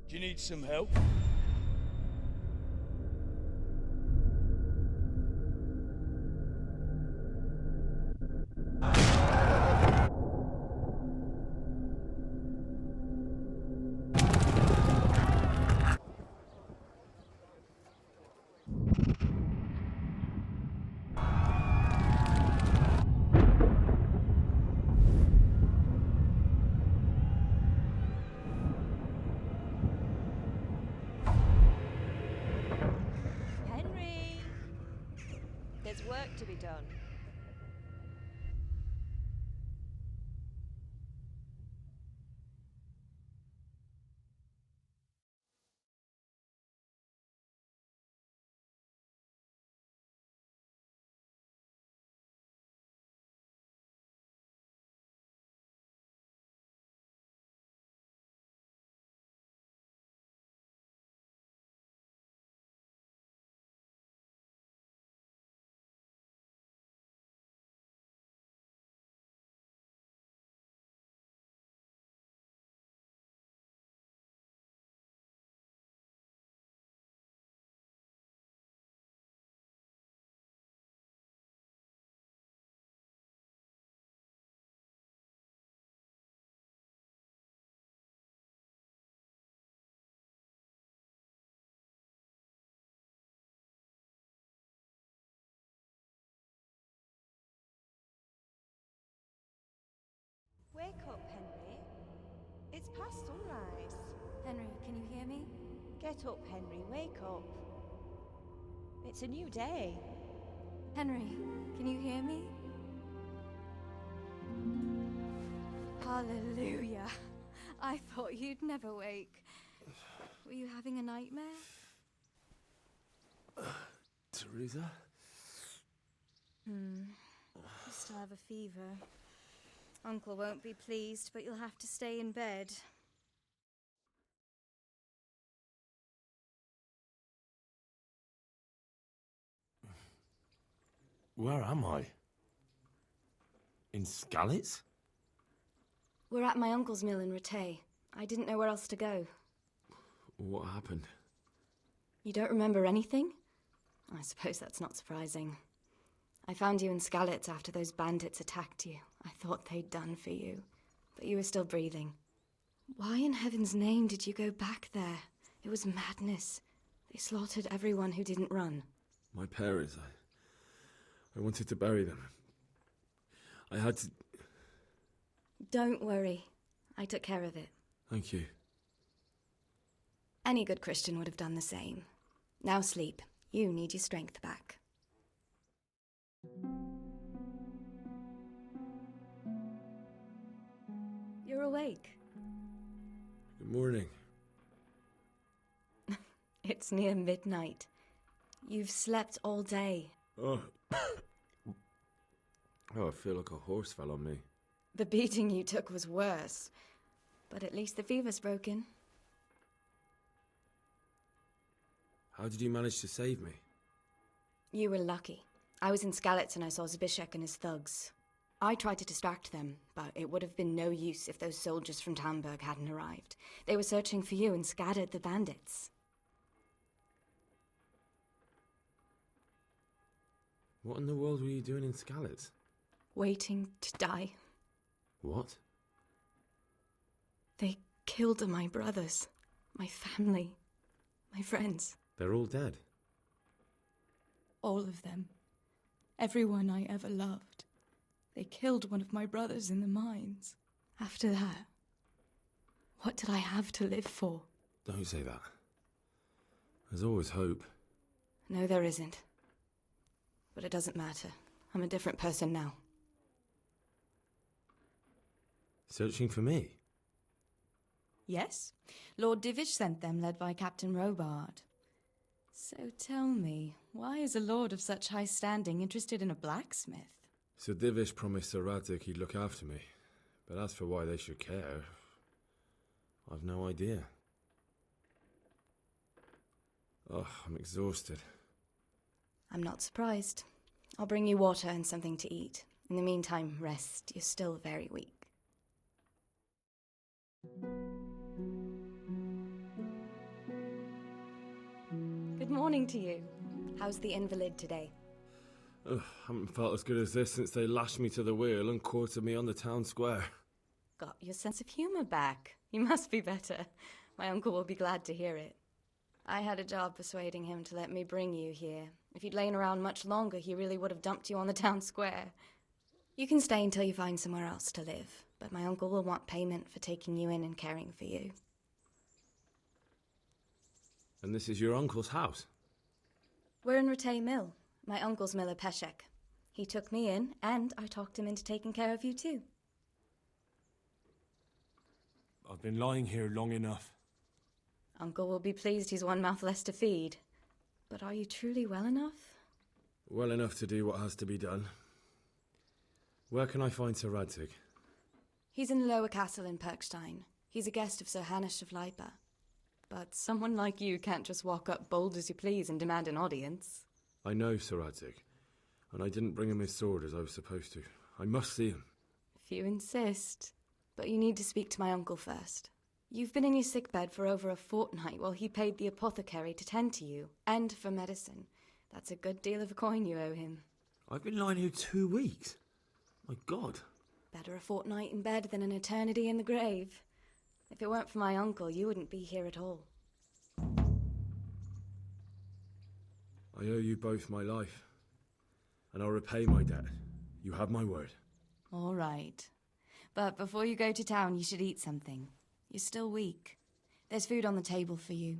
Do you need some help?
Henry! There's work to be done. Wake up, Henry. It's past sunrise.
Henry, can you hear me?
Get up, Henry. Wake up. It's a new day.
Henry, can you hear me? Hallelujah. I thought you'd never wake. Were you having a nightmare?
Teresa?
You still have a fever. Uncle won't be pleased, but you'll have to stay in bed.
Where am I? In Skalitz?
We're at my uncle's mill in Rattay. I didn't know where else to go.
What happened?
You don't remember anything? I suppose that's not surprising. I found you in Skalitz after those bandits attacked you. I thought they'd done for you, but you were still breathing. Why in heaven's name did you go back there? It was madness. They slaughtered everyone who didn't run.
My parents, I wanted to bury them. I had to...
Don't worry. I took care of it.
Thank you.
Any good Christian would have done the same. Now sleep. You need your strength back. You're awake.
Good morning.
It's near midnight. You've slept all day.
Oh. Oh, I feel like a horse fell on me.
The beating you took was worse. But at least the fever's broken.
How did you manage to save me?
You were lucky. I was in Skalitz and I saw Zbyszek and his thugs. I tried to distract them, but it would have been no use if those soldiers from Tamburg hadn't arrived. They were searching for you and scattered the bandits.
What in the world were you doing in Skalitz?
Waiting to die.
What?
They killed my brothers, my family, my friends.
They're all dead.
All of them. Everyone I ever loved. They killed one of my brothers in the mines. After that, what did I have to live for?
Don't say that. There's always hope.
No, there isn't. But it doesn't matter. I'm a different person now.
Searching for me?
Yes. Lord Divish sent them, led by Captain Robard. So tell me, why is a lord of such high standing interested in a blacksmith?
Sir Divish promised Sir Radzig he'd look after me. But as for why they should care, I've no idea. Oh, I'm exhausted.
I'm not surprised. I'll bring you water and something to eat. In the meantime, rest. You're still very weak. Good morning to you. How's the invalid today?
Ugh, haven't felt as good as this since they lashed me to the wheel and quartered me on the town square.
Got your sense of humor back. You must be better. My uncle will be glad to hear it. I had a job persuading him to let me bring you here. If you'd lain around much longer, he really would have dumped you on the town square. You can stay until you find somewhere else to live, but my uncle will want payment for taking you in and caring for you.
And this is your uncle's house?
We're in Ratay Mill. My uncle's miller Peshek. He took me in, and I talked him into taking care of you too.
I've been lying here long enough.
Uncle will be pleased he's one mouth less to feed. But are you truly well enough?
Well enough to do what has to be done. Where can I find Sir Radzig?
He's in the lower castle in Perkstein. He's a guest of Sir Hanush of Leipa. But someone like you can't just walk up bold as you please and demand an audience.
I know Sir Radzig, and I didn't bring him his sword as I was supposed to. I must see him.
If you insist. But you need to speak to my uncle first. You've been in your sickbed for over a fortnight while he paid the apothecary to tend to you, and for medicine. That's a good deal of coin you owe him.
I've been lying here 2 weeks. My God.
Better a fortnight in bed than an eternity in the grave. If it weren't for my uncle, you wouldn't be here at all.
I owe you both my life, and I'll repay my debt. You have my word.
All right. But before you go to town, you should eat something. You're still weak. There's food on the table for you.